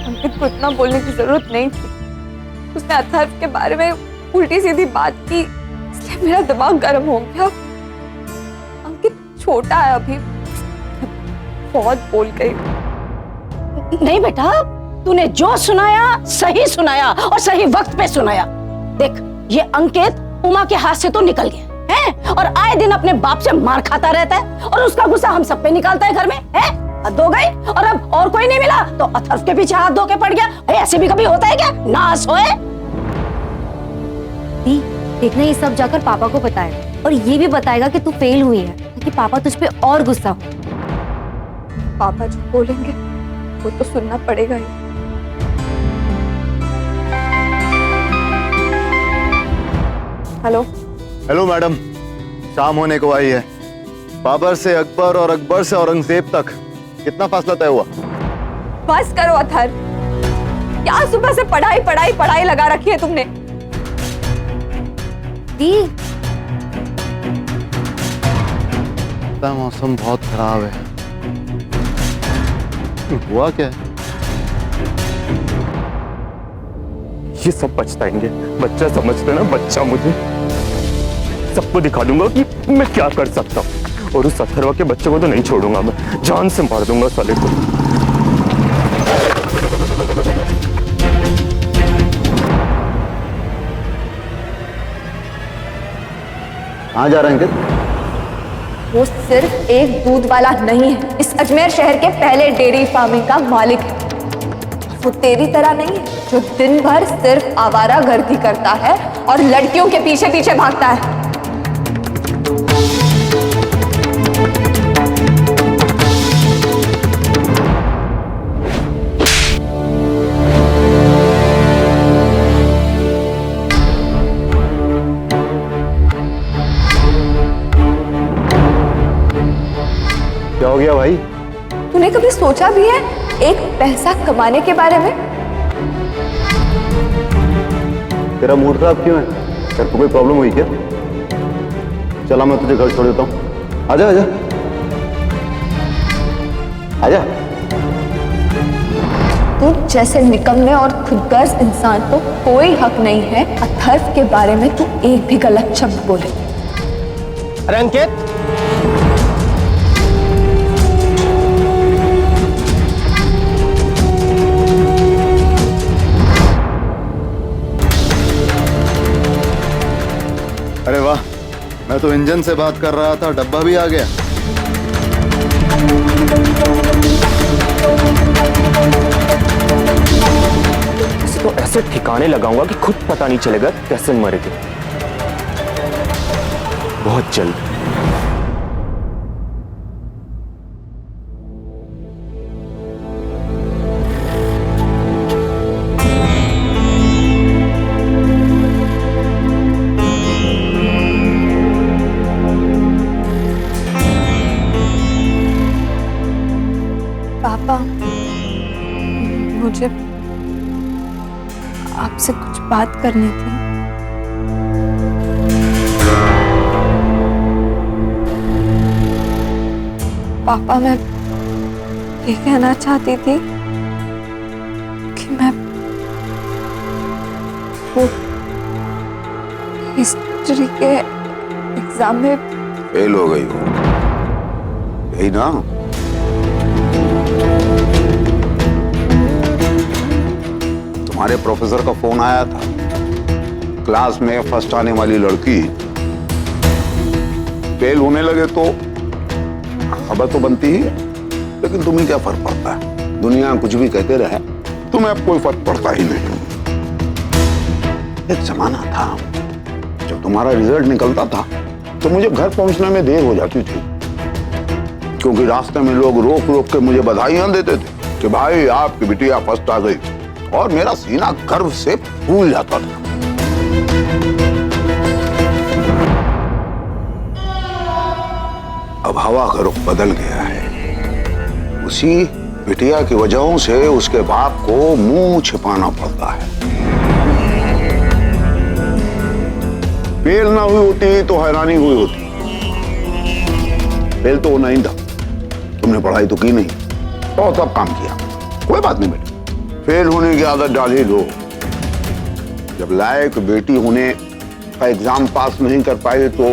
अंकित को इतना बोलने की जरूरत नहीं थी। उसने अथर्व के बारे में उल्टी सीधी बात की, इसलिए मेरा दिमाग गर्म हो गया। अंकित छोटा है अभी, बहुत बोल गई। नहीं बेटा, तूने जो सुनाया सही सुनाया और सही वक्त पे सुनाया। देख, ये अंकित उमा के हाथ से तो निकल गया है और आए दिन अपने बाप से मार खाता रहता है और उसका गुस्सा हम सब पे निकालता है घर में है। हद हो गई। और अब और कोई नहीं मिला तो अथर्व के पीछे हाथ धो के पड़ गया। ऐसे भी कभी होता है क्या? नाश होए। दी, देखना ये सब जाकर पापा को बताएगा और ये भी बताएगा कि तू फेल हुई है, ताकि पापा तुझ पे और गुस्सा हो। पापा जो बोलेंगे वो तो सुनना पड़ेगा ही। हेलो हेलो मैडम, शाम होने को आई है। बाबर से अकबर और अकबर से औरंगजेब तक कितना फासला तय हुआ? बस करो अथर्व, क्या सुबह से पढ़ाई पढ़ाई पढ़ाई लगा रखी है तुमने। दी, मौसम बहुत खराब है। हुआ क्या है? ये सब पछताएंगे। बच्चा समझते ना, बच्चा। मुझे सबको दिखा दूंगा कि मैं क्या कर सकता हूँ और उस अथर्वा के बच्चे को तो नहीं छोड़ूंगा। मैं जान से मार दूंगा साले को। कहाँ जा रहे हैं अंकित? वो सिर्फ एक दूध वाला नहीं है, इस अजमेर शहर के पहले डेयरी फार्मिंग का मालिक है। वो तेरी तरह नहीं है जो दिन भर सिर्फ आवारागर्दी करता है और लड़कियों के पीछे पीछे भागता है। क्या हो गया भाई? तूने कभी सोचा भी है एक पैसा कमाने के बारे में? तेरा मूड खराब क्यों है? तेरे को कोई प्रॉब्लम हुई क्या? चला, मैं तुझे घर छोड़ देता हूँ। आजा आजा आजा। तू जैसे निकम्मे और खुदगर्ज इंसान को कोई हक नहीं है अथर्व के बारे में तू एक भी गलत शब्द बोले। अरे अंकित, अरे वाह, मैं तो इंजन से बात कर रहा था, डब्बा भी आ गया। इसे तो ऐसे ठिकाने लगाऊंगा कि खुद पता नहीं चलेगा कैसे मर गए। बहुत जल्द। पापा, मुझे आपसे कुछ बात करनी थी। पापा, मैं ये कहना चाहती थी कि मैं वो हिस्ट्री के एग्जाम में फेल हो गई हो, यही ना? तुम्हारे प्रोफेसर का फोन आया था, क्लास में फर्स्ट आने वाली लड़की फेल होने लगे तो खबर तो बनती ही है, लेकिन तुम्हें क्या फर्क पड़ता है? दुनिया कुछ भी कहते रहे, तुम्हें अब कोई फर्क पड़ता ही नहीं। एक जमाना था जब तुम्हारा रिजल्ट निकलता था तो मुझे घर पहुंचने में देर हो जाती थी, क्योंकि रास्ते में लोग रोक रोक के मुझे बधाइयां देते थे कि भाई आपकी बिटिया फर्स्ट आ गई, और मेरा सीना गर्व से फूल जाता था। अब हवा का रुख बदल गया है। उसी बिटिया की वजहों से उसके बाप को मुंह छिपाना पड़ता है। फेल ना हुई होती तो हैरानी हुई होती। फेल तो होना ही था, तुमने पढ़ाई तो की नहीं और सब काम किया। कोई बात नहीं बेटा, फेल होने की आदत डाल ही लो। जब लायक बेटी होने का एग्जाम पास नहीं कर पाए तो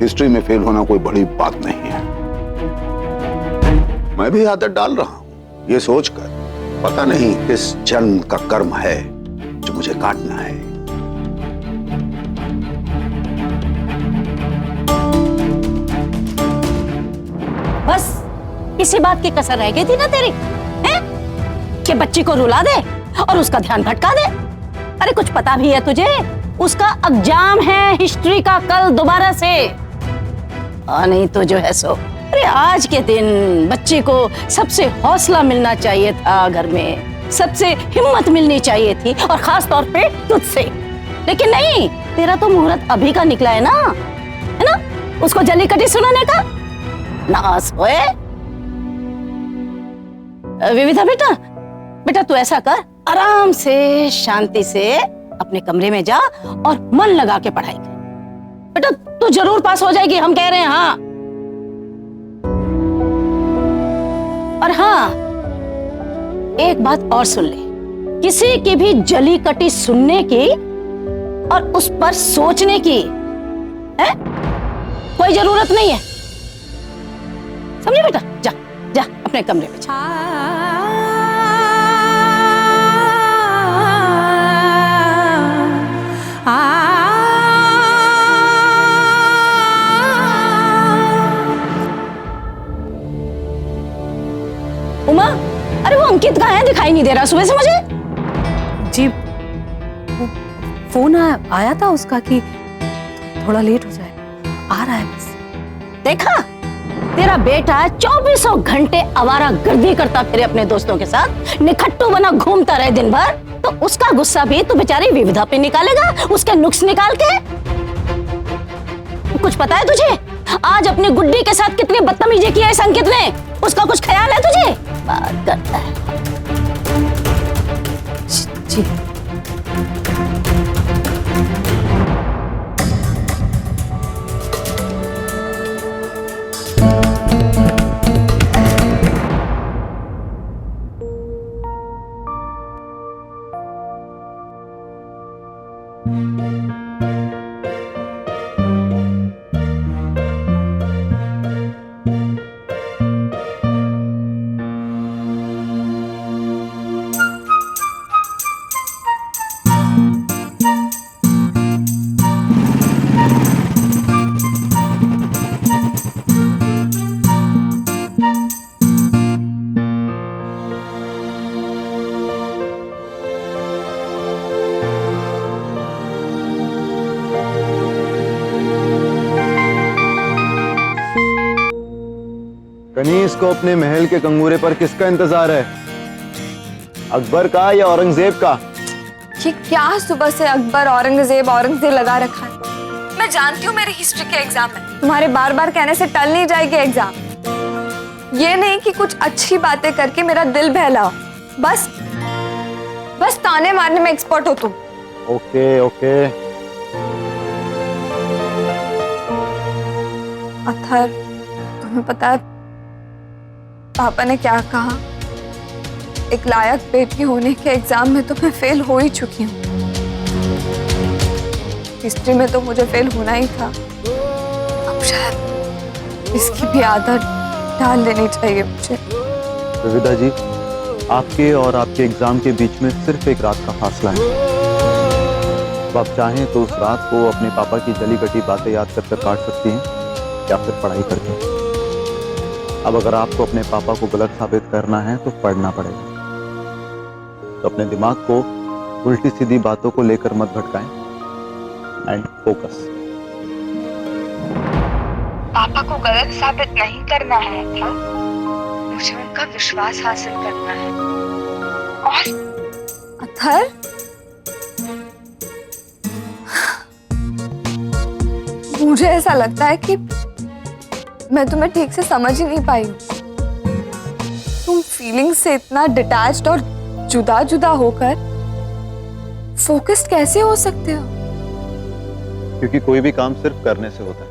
हिस्ट्री में फेल होना कोई बड़ी बात नहीं है। मैं भी आदत डाल रहा हूं ये सोचकर पता नहीं किस जन्म का कर्म है जो मुझे काटना है। बस इसी बात की कसर रह गई थी ना तेरी, हैं? कि बच्ची को रुला दे और उसका ध्यान भटका दे। अरे कुछ पता भी है तुझे? उसका एग्जाम है हिस्ट्री का कल दोबारा से। नहीं तो जो है सो, अरे आज के दिन बच्ची को सबसे हौसला मिलना चाहिए था, घर में सबसे हिम्मत मिलनी चाहिए थी, और खास तौर पे तुझसे। लेकिन नहीं, तेरा तो मुहूर्त अभी का निकला है ना, उसको जली कटी सुनाने का। नास होए। विविधा बेटा, बेटा तू ऐसा कर, आराम से शांति से अपने कमरे में जा और मन लगा के पढ़ाई कर। बेटा तू जरूर पास हो जाएगी, हम कह रहे हैं। हाँ, और हाँ, एक बात और सुन ले, किसी की भी जली कटी सुनने की और उस पर सोचने की है कोई जरूरत नहीं है, समझे बेटा? जा जा अपने कमरे में जा। उमा, अरे वो अंकित कहाँ है? दिखाई नहीं दे रहा सुबह से मुझे। जी वो फोन आया था उसका कि थोड़ा लेट हो जाए, आ रहा है बस। देखा, तेरा बेटा 24 घंटे आवारा गर्दी करता फिरे अपने दोस्तों के साथ, निखट्टू बना घूमता रहे दिन भर, तो उसका गुस्सा भी तू बेचारी विविधा पे निकालेगा, उसके नुक्स निकाल के। कुछ पता है तुझे आज अपनी गुड्डी के साथ कितनी बदतमीजी की है इस अंकित ने? उसका कुछ ख्याल है तुझे? बात करता है। जी कनीज को अपने महल के कंगूरे पर किसका इंतजार है? अकबर का या औरंगजेब का? ये क्या सुबह से अकबर औरंगजेब लगा रखा है? मैं जानती हूँ मेरी हिस्ट्री के एग्जाम में तुम्हारे बार बार कहने से टल नहीं जाएगी एग्जाम। ये नहीं कि कुछ अच्छी बातें करके मेरा दिल बहलाओ, बस ताने मारने में एक्सपर्ट हो तुम। Okay okay. अथर, तुम्हें पता है पापा ने क्या कहा? एक लायक बेटी होने के एग्जाम में तो मैं फेल हो ही चुकी हूँ। हिस्ट्री में तो मुझे फेल होना ही था। अब शायद इसकी भी आदत डाल लेनी चाहिए मुझे। विविधा जी, आपके और आपके एग्जाम के बीच में सिर्फ एक रात का फासला है। तो आप चाहें तो उस रात को अपने पापा की जली कटी बातें याद कर कर काट सकती हैं, या फिर पढ़ाई करके। अब अगर आपको अपने पापा को गलत साबित करना है तो पढ़ना पड़ेगा। तो अपने दिमाग को उल्टी सीधी बातों को लेकर मत भटकाएं एंड फोकस। पापा को गलत साबित नहीं करना है था, मुझे उनका विश्वास हासिल करना है। और अथर, मुझे ऐसा लगता है कि मैं तुम्हें ठीक से समझ ही नहीं पाई हूँ। तुम फीलिंग्स से इतना डिटैच्ड और जुदा जुदा होकर फोकस्ड कैसे हो सकते हो? क्योंकि कोई भी काम सिर्फ करने से होता है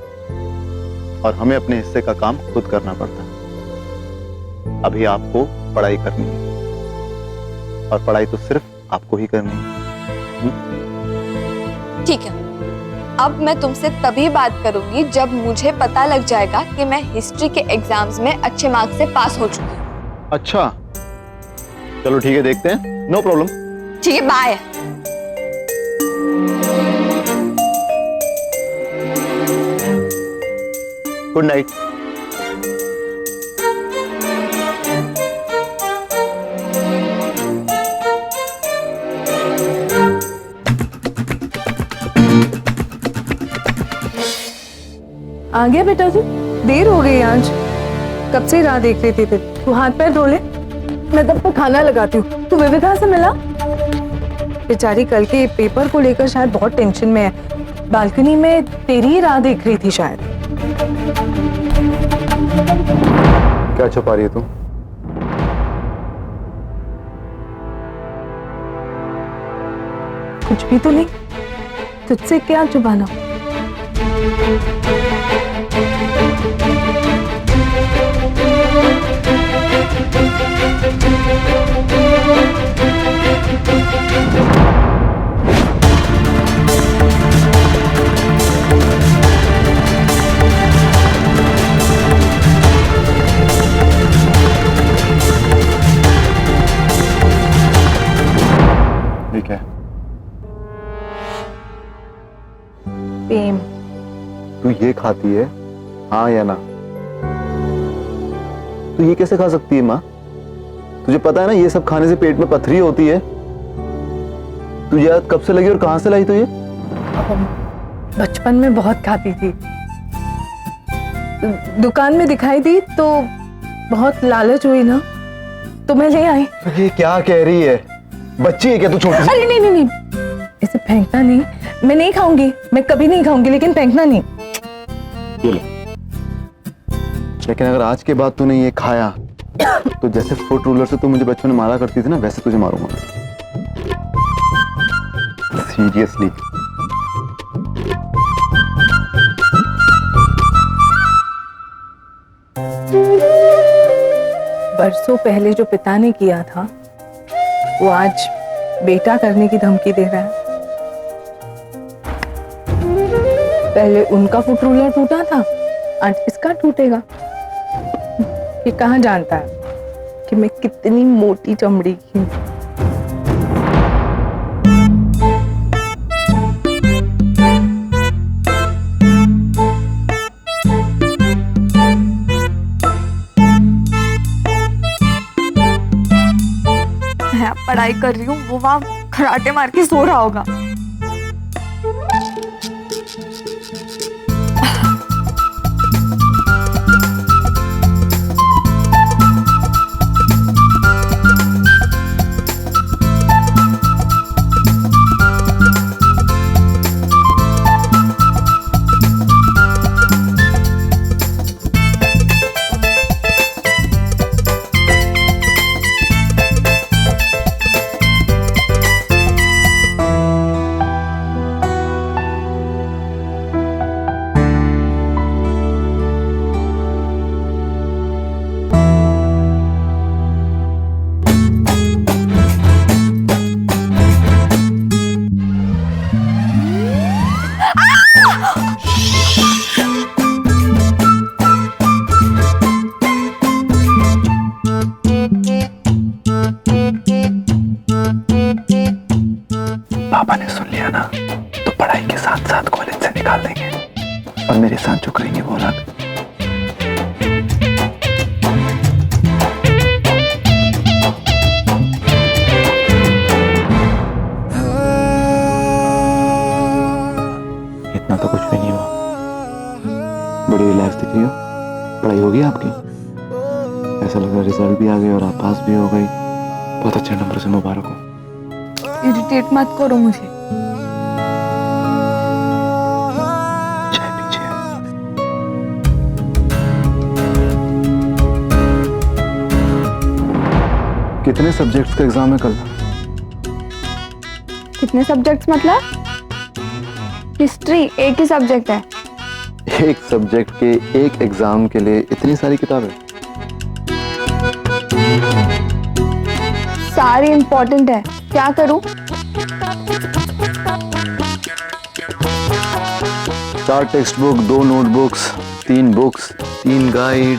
और हमें अपने हिस्से का काम खुद करना पड़ता है। अभी आपको पढ़ाई करनी है और पढ़ाई तो सिर्फ आपको ही करनी है। ठीक है, अब मैं तुमसे तभी बात करूंगी जब मुझे पता लग जाएगा कि मैं हिस्ट्री के एग्जाम्स में अच्छे मार्क्स से पास हो चुकी हूँ। अच्छा चलो ठीक है, देखते हैं, नो प्रॉब्लम। ठीक है, बाय। Good night. आ गया बेटा तू? देर हो गई आज, कब से राह देख रही थी। तू हाथ पैर धो ले, मैं तब तक खाना लगाती हूँ। तू विविधा से मिला? बेचारी कल के पेपर को लेकर शायद बहुत टेंशन में है, बालकनी में तेरी ही राह देख रही थी शायद। क्या छुपा रही है तू? कुछ भी तो नहीं, तुझसे क्या छुपाना। ठीक है। प्रेम। तू ये खाती है, हाँ या ना? तू ये कैसे खा सकती है माँ? तुझे पता है ना ये सब खाने से पेट में पथरी होती है। तुझे याद कब से लगी और कहां से लाई तो ये? बचपन में बहुत खाती थी, दुकान में दिखाई दी तो बहुत लालच हुई ना, तो मैं ले आई। ये क्या कह रही है? बच्ची है क्या तू छोटी सी? अरे नहीं नहीं नहीं, इसे फेंकना नहीं, मैं नहीं खाऊंगी, मैं कभी नहीं खाऊंगी, लेकिन फेंकना नहीं। ये ले। लेकिन अगर आज के बाद तूने ये खाया तो जैसे फुट रूलर से तू मुझे बचपन में मारा करती थी ना, वैसे तुझे मारूंगा। सीरियसली। बरसों पहले जो पिता ने किया था वो आज बेटा करने की धमकी दे रहा है। पहले उनका फुट रूलर टूटा था, आज इसका टूटेगा। ये कहाँ जानता है कि मैं कितनी मोटी चमड़ी की हूँ। मैं पढ़ाई कर रही हूँ, वो वहाँ खराटे मार के सो रहा होगा। पापा ने सुन लिया ना तो पढ़ाई के साथ साथ कॉलेज से निकाल देंगे और मेरे साथ जो करेंगे वो अलग। इतना तो कुछ भी नहीं हुआ। बड़ी रिलैक्स दिख रही हो। पढ़ाई होगी आपकी? ऐसा लग रहा है रिजल्ट भी आ गया और आप पास भी हो गई। बहुत अच्छे नंबर से मुबारक हो। इरिटेट मत करो मुझे। चाय पीजिए। कितने सब्जेक्ट्स का एग्जाम है कल? कितने सब्जेक्ट्स मतलब? हिस्ट्री एक ही सब्जेक्ट है। एक सब्जेक्ट के एक एग्जाम के लिए इतनी सारी किताबें? सारी इम्पोर्टेंट है, क्या करूं? 4 text book, 2 notebooks, 3 books, 3 guide,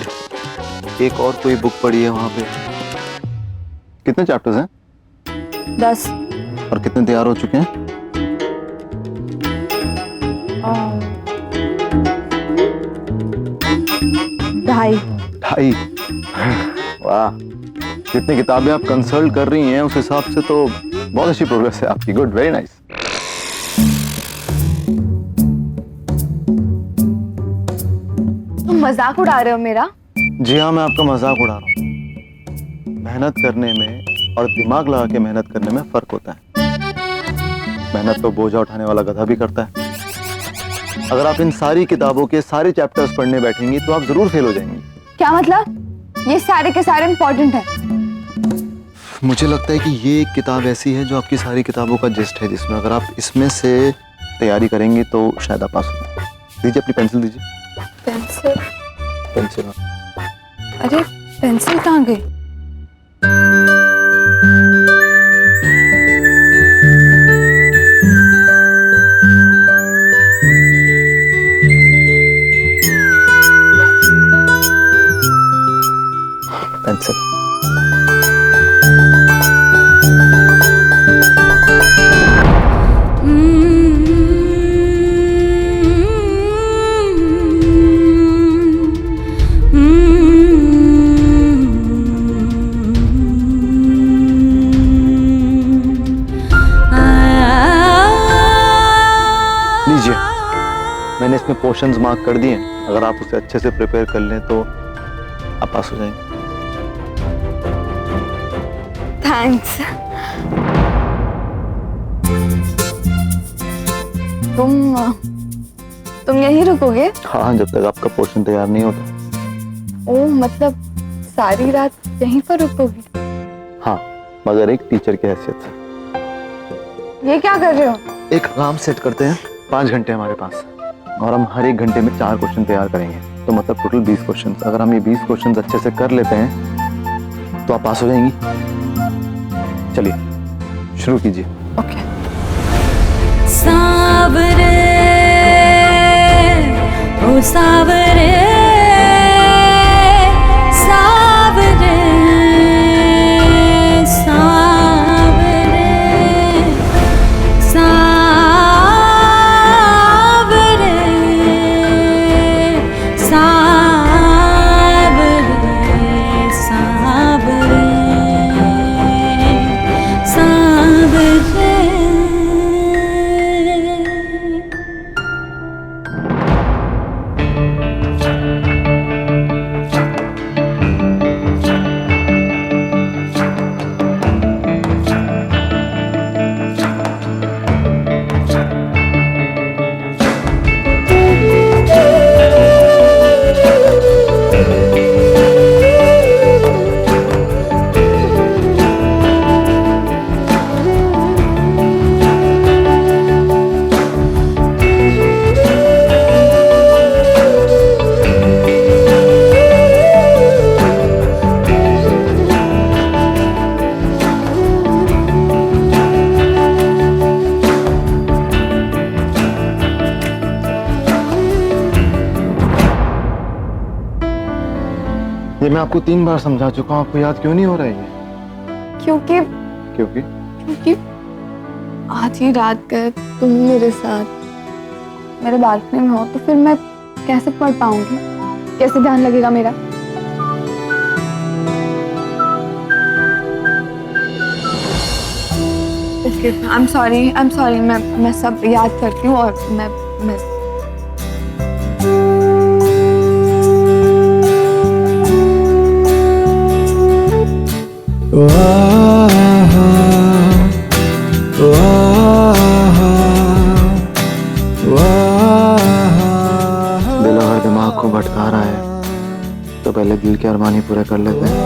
एक और कोई बुक पड़ी है वहां पे। कितने चैप्टर्स हैं? 10। और कितने तैयार हो चुके हैं? 2.5। वाह, जितनी किताबें आप कंसल्ट कर रही हैं उस हिसाब से तो बहुत अच्छी प्रोग्रेस है आपकी। Good, very nice. तुम मजाक उड़ा रहे हो मेरा? जी हाँ, मैं आपका मजाक उड़ा रहा हूँ। मेहनत करने में और दिमाग लगा के मेहनत करने में फर्क होता है। मेहनत तो बोझा उठाने वाला गधा भी करता है। अगर आप इन सारी किताबों के सारे चैप्टर्स पढ़ने बैठेंगी तो आप जरूर फेल हो जाएंगी। क्या मतलब? ये सारे के सारे इम्पोर्टेंट है। मुझे लगता है कि ये एक किताब ऐसी है जो आपकी सारी किताबों का जिस्ट है, जिसमें अगर आप इसमें से तैयारी करेंगे तो शायद आप पास हो। दीजिए अपनी पेंसिल दीजिए। पेंसिल? पेंसिल। अरे पेंसिल कहाँ गई? पेंसिल। लीजिए, मैंने इसमें पोर्शंस मार्क कर दिए हैं। अगर आप उसे अच्छे से प्रिपेयर कर लें तो आप पास हो जाएंगे। थैंक्स। तुम यहीं रुकोगे? हाँ, जब तक आपका पोर्शन तैयार नहीं होता। ओह, मतलब सारी रात यहीं पर रुकोगे? हाँ, मगर एक टीचर की हैसियत से। ये क्या कर रहे हो? एक अलार्म सेट करते हैं। 5 घंटे हमारे पास और हम हर 1 घंटे में 4 क्वेश्चन तैयार करेंगे, तो मतलब टोटल 20 क्वेश्चन। अगर हम ये 20 क्वेश्चन अच्छे से कर लेते हैं तो आप पास हो जाएंगी। चलिए शुरू कीजिए। ओके। सावरे ओ सावरे सावरे सावरे सावरे सावरे सावरे सावरे। ये मैं आपको 3 बार समझा चुका हूँ, आपको याद क्यों नहीं हो रहा है ये? क्योंकि क्योंकि क्योंकि आधी रात गए तुम मेरे साथ मेरे बालकनी में हो, तो फिर मैं कैसे पढ़ पाऊंगी? कैसे ध्यान लगेगा मेरा? I am sorry. मैं सब याद करती हूँ और मैं दिल अगर दिमाग को भटका रहा है तो पहले दिल के अरमान ही पूरे कर लेते हैं।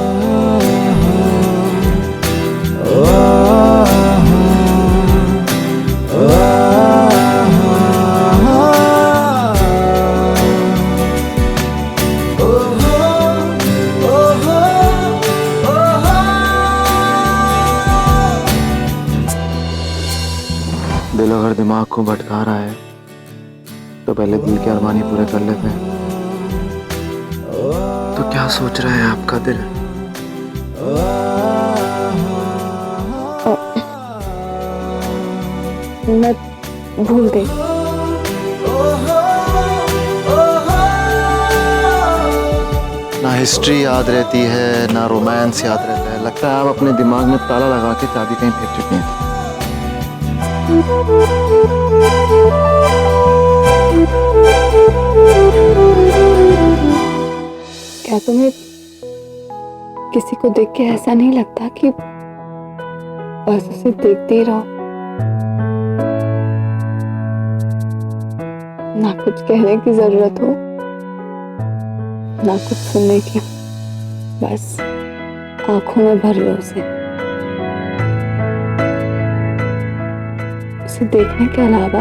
दिमाग को भटका रहा है तो पहले दिल की अरमानी पूरे कर लेते हैं। तो क्या सोच रहा है आपका दिल? मैं भूल गई। ना हिस्ट्री याद रहती है ना रोमांस याद रहता है। लगता है आप अपने दिमाग में ताला लगा के चाबी कहीं फेंक चुकी हैं। क्या तुम्हें किसी को देख के ऐसा नहीं लगता कि बस उसे देखते ही रहो, ना कुछ कहने की जरूरत हो ना कुछ सुनने की, बस आंखों में भर लो उसे देखने के अलावा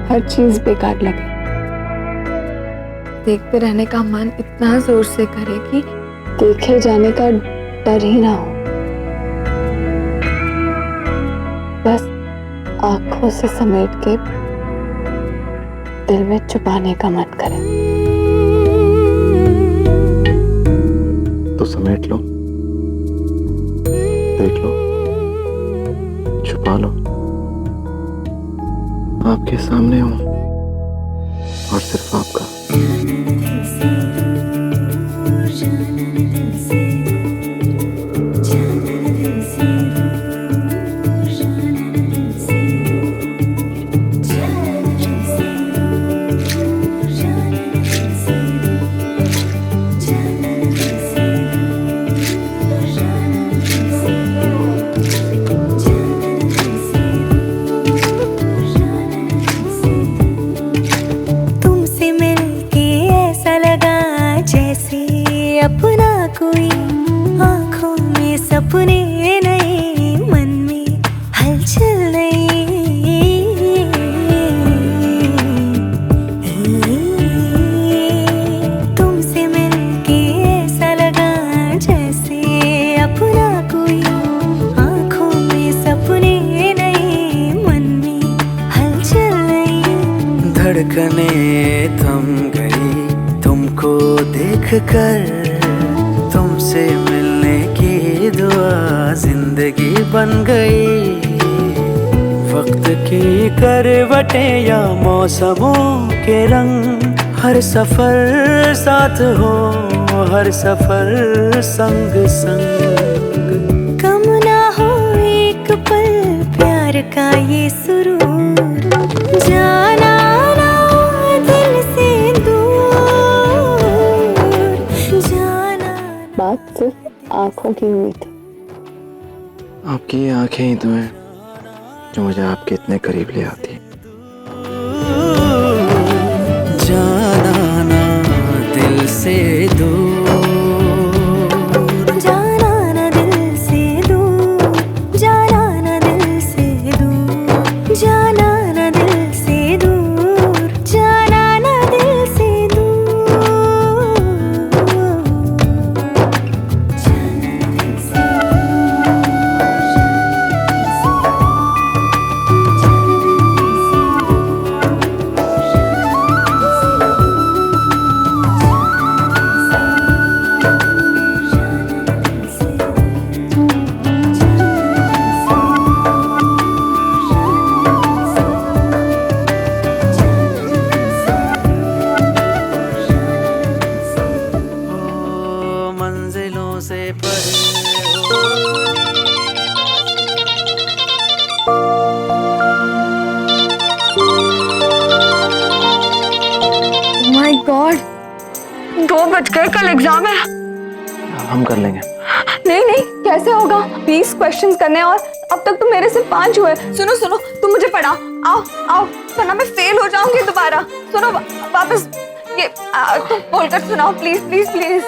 हर चीज बेकार लगे। देखते रहने का मन इतना जोर से करे कि देखे जाने का डर ही ना हो, बस आंखों से समेट के दिल में छुपाने का मन करे। तो समेट लो, देख लो, छुपा लो। आपके सामने हूं और सिर्फ आपका। अपना कोई आंखों में सपने नए, मन में हलचल नई, तुमसे मिलके ऐसा लगा जैसे अपना कोई आंखों में सपने नए, मन में हलचल नई। धड़कने थम गई तुमको देख कर, तुमसे मिलने की दुआ जिंदगी बन गई। वक्त की करवटें या मौसमों के रंग, हर सफर साथ हो, हर सफर संग संग। कम ना हो एक पल प्यार का ये सुरूर, जाना ना दिल से दूर, जाना। बात सिर्फ आंखों की हुई थी। आपकी ये आंखें ही तो हैं जो मुझे आपके इतने करीब ले आती हैं। जाना ना दिल से दूर, जाना ना दिल से दूर, जाना ना दिल से दूर, जाना ना दिल से दूर, जाना ना दिल से दूर, जाना दिल से मंजिलों से परे हो। माय गॉड, 2 बज गए, कल एग्जाम है। हम कर लेंगे। नहीं नहीं, कैसे होगा? 20 क्वेश्चंस करने और अब तक तो मेरे से 5 हुए। सुनो सुनो, तुम मुझे पढ़ाओ, आओ आओ, वरना मैं फेल हो जाऊंगी दोबारा। सुनो वापस ये तुम बोलकर सुनाओ प्लीज प्लीज प्लीज।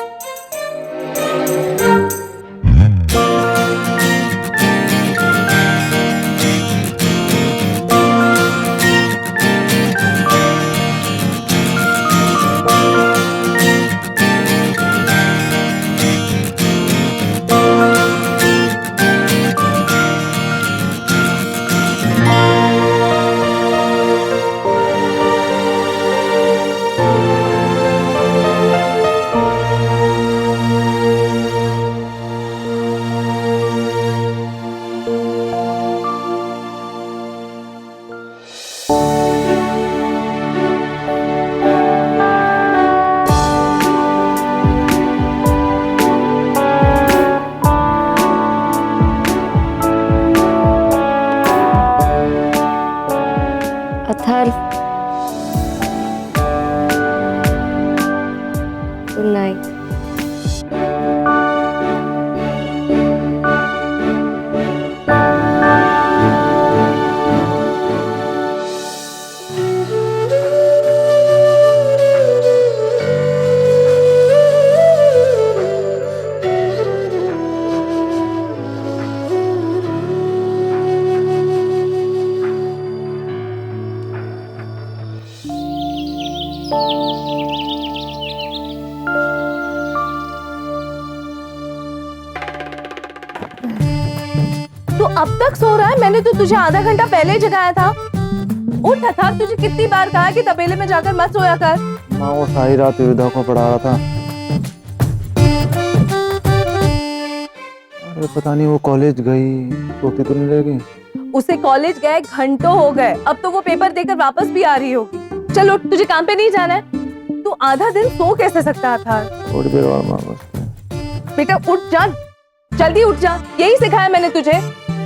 अब तक सो रहा है? मैंने तो तुझे आधा घंटा पहले जगाया था। उठ अथर्व, तुझे कितनी बार कहा कि तबेले में जाकर मत सोया कर। माँ वो सारी रात विविधा को पढ़ा रहा था। अरे पता नहीं वो कॉलेज गई, सोती तो नहीं रहेगी। उसे कॉलेज गए घंटों हो गए, अब तो वो पेपर देकर वापस भी आ रही होगी। चल उठ, तुझे काम पे नहीं जाना है? तू आधा दिन सो कैसे सकता था? थोड़ी देर और माँ बस। बेटा उठ जा, जल्दी उठ जा। यही सिखाया मैंने तुझे।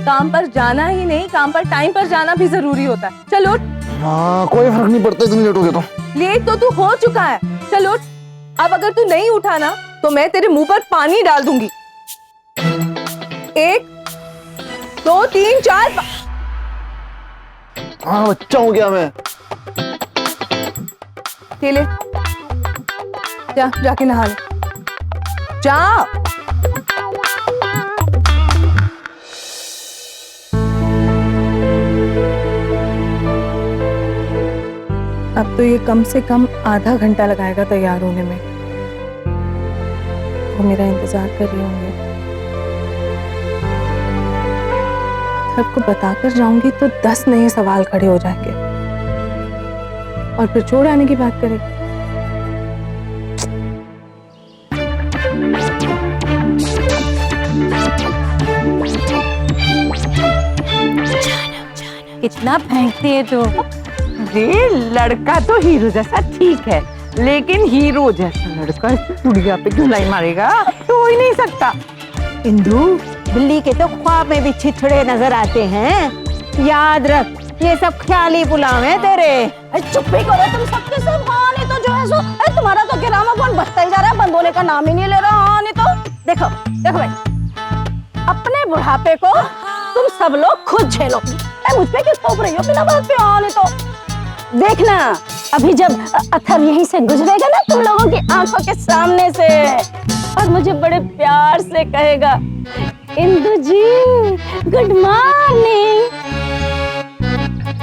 काम पर जाना ही नहीं, काम पर टाइम पर जाना भी जरूरी होता है। चल उठ। हाँ कोई फर्क नहीं पड़ता इतनी लेट हो गया तो। लेट तो तू हो चुका है। चल उठ। अब अगर तू नहीं उठा ना तो मैं तेरे मुंह पर पानी डाल दूंगी। 1 2 3 4। हाँ बच्चा हूँ क्या मैं? ले जा, जाके नहा ले जा। अब तो ये कम से कम आधा घंटा लगाएगा तैयार होने में। वो मेरा इंतजार कर रहे होंगे। सबको बताकर जाऊंगी तो 10 नए सवाल खड़े हो जाएंगे और फिर छोड़ आने की बात करेगी। कितना फेंकती है तू। अरे लड़का तो हीरो जैसा ठीक है, लेकिन हीरो जैसा लड़का चिड़िया पे धुलाई मारेगा तो हो ही नहीं सकता। इंदु, बिल्ली के तो ख्वाब में भी छिछड़े नजर आते हैं। याद रख, ये सब ख्याली पुलाव है तेरे। चुप ही करो तुम सबके सब। हाँ नहीं तो जो है सो तुम्हारा तो ग्रामोफोन बजता ही जा रहा है, बंद होने का नाम ही नहीं ले रहा। हाँ नहीं तो देखो देखो भाई, अपने बुढ़ापे को तुम सब लोग खुद झेलो। मुझ पे क्यों थोप रही हो बिना बात पे? हाँ नहीं तो देखना, अभी जब अथर्व यहीं से गुजरेगा ना तुम लोगों की आंखों के सामने से, और मुझे बड़े प्यार से कहेगा, इंदु जी गुड मॉर्निंग,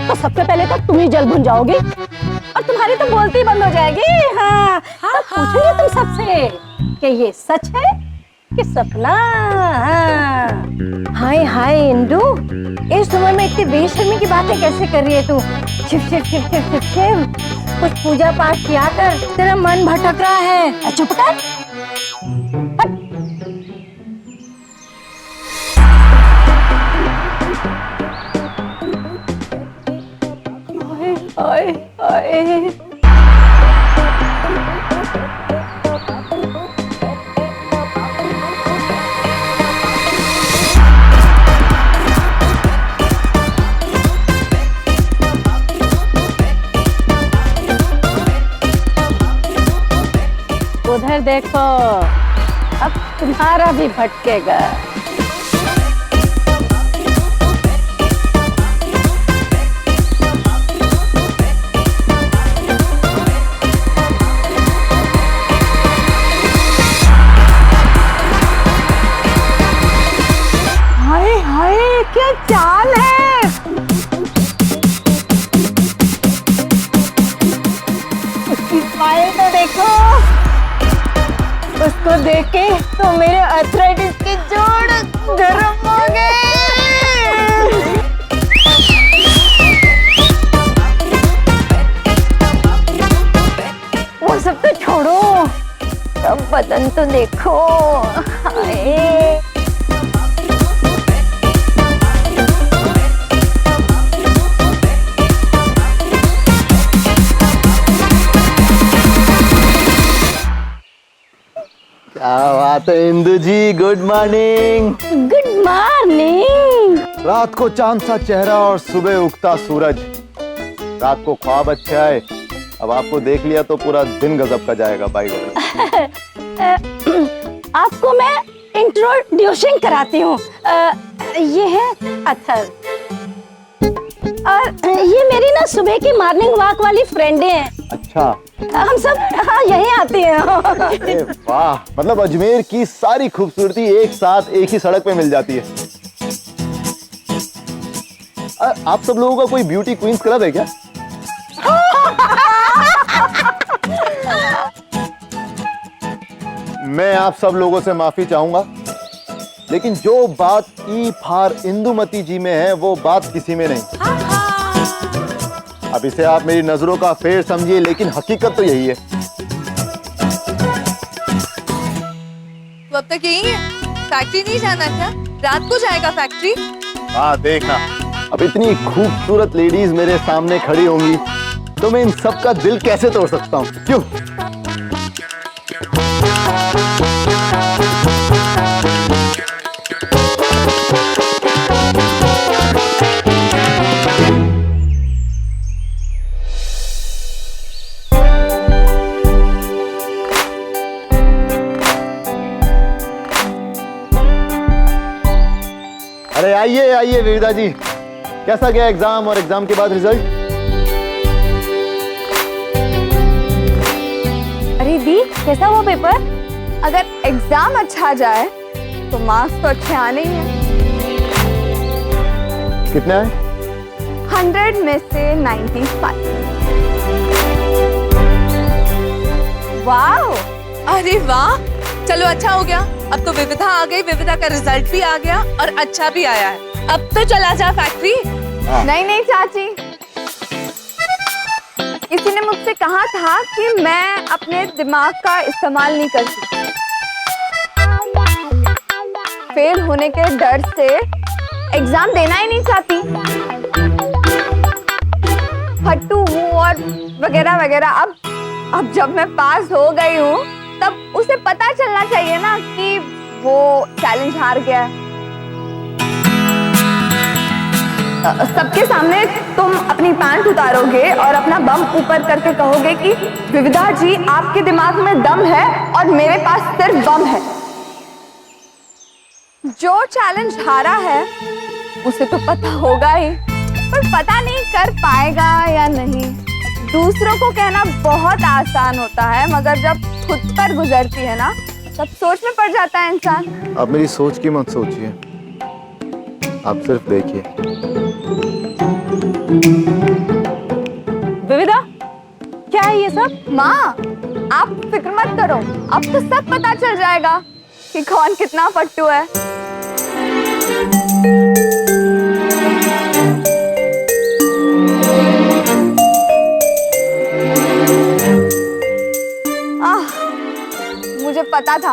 तो सबसे पहले तो तुम ही जल भुन जाओगी और तुम्हारी तो बोलती बंद हो जाएगी। हाँ हाँ, पूछूंगी तुम सबसे कि ये सच है कि सपना। हाय हाय इंदु, इस उम्र में इतनी बेशर्मी की बातें कैसे कर रही है तू? छिप छिप छिप छिप छिप छिप, कुछ पूजा पाठ किया कर, तेरा मन भटक रहा है। चुप कर। ओए ओए उधर देखो, अब तुम्हारा भी भटकेगा। हाय हाय क्या चाल है। उसकी स्माइल तो देखो, उसको देख के तो मेरे अर्थराइटिस के जोड़ गर्म हो गए। वो सब तो छोड़ो, सब बदन तो देखो। हाय क्या बात है इंदु जी, गुड मॉर्निंग। Good morning. रात को चांद सा चेहरा और सुबह उगता सूरज। रात को ख्वाब अच्छे आए, अब आपको देख लिया तो पूरा दिन गजब का जाएगा बाई गॉड। आपको मैं इंट्रोड्यूसिंग कराती हूँ। ये है अथर्व और ये मेरी ना सुबह की मॉर्निंग वॉक वाली फ्रेंडें हैं। अच्छा, हम सब हाँ यहीं आती हैं। अरे वाह, मतलब अजमेर की सारी खूबसूरती एक साथ एक ही सड़क पे मिल जाती है। आप सब लोगों का कोई ब्यूटी क्वींस क्लब है क्या? मैं आप सब लोगों से माफी चाहूंगा। लेकिन जो बात ई फार इंदुमती जी में है वो बात किसी में नहीं। अब इसे आप मेरी नजरों का फेर समझिए, लेकिन हकीकत तो यही है। तो अब तक यही है, फैक्ट्री नहीं जाना क्या? रात को जाएगा फैक्ट्री? हाँ देखना, अब इतनी खूबसूरत लेडीज मेरे सामने खड़ी होंगी तो मैं इन सब का दिल कैसे तोड़ सकता हूँ? क्यों? अरे आइए आइए विविधा जी, कैसा गया एग्जाम और एग्जाम के बाद रिजल्ट? अरे दी, कैसा हुआ पेपर? अगर एग्जाम अच्छा जाए तो मार्क्स तो अच्छे आने ही हैं। कितने आए? 100 में से 95। वाह! अरे वाह, चलो अच्छा हो गया। अब तो विविधा आ गई, विविधा का रिजल्ट भी आ गया और अच्छा भी आया है। अब तो चला जा फैक्ट्री। नहीं नहीं चाची, किसी ने मुझसे कहा था कि मैं अपने दिमाग का इस्तेमाल नहीं करती। फेल होने के डर से एग्जाम देना ही नहीं चाहती। फट्टू हूँ और वगैरह वगैरह। अब जब मैं पास हो गई हूँ तब उसे पता चलना चाहिए ना कि वो चैलेंज हार गया है। सबके सामने तुम अपनी पैंट उतारोगे और अपना बम ऊपर करके कहोगे कि विविधा जी आपके दिमाग में दम है और मेरे पास सिर्फ बम है। जो चैलेंज हारा है उसे तो पता होगा ही, पर पता नहीं कर पाएगा या नहीं। दूसरों को कहना बहुत आसान होता है, मगर जब खुद पर गुजरती है ना तब सोच में पड़ जाता है इंसान। अब मेरी सोच की मत सोचिए, आप सिर्फ देखिए। विविधा, क्या है ये सब? माँ आप फिक्र मत करो, अब तो सब पता चल जाएगा कि कौन कितना फट्टू है। मुझे पता था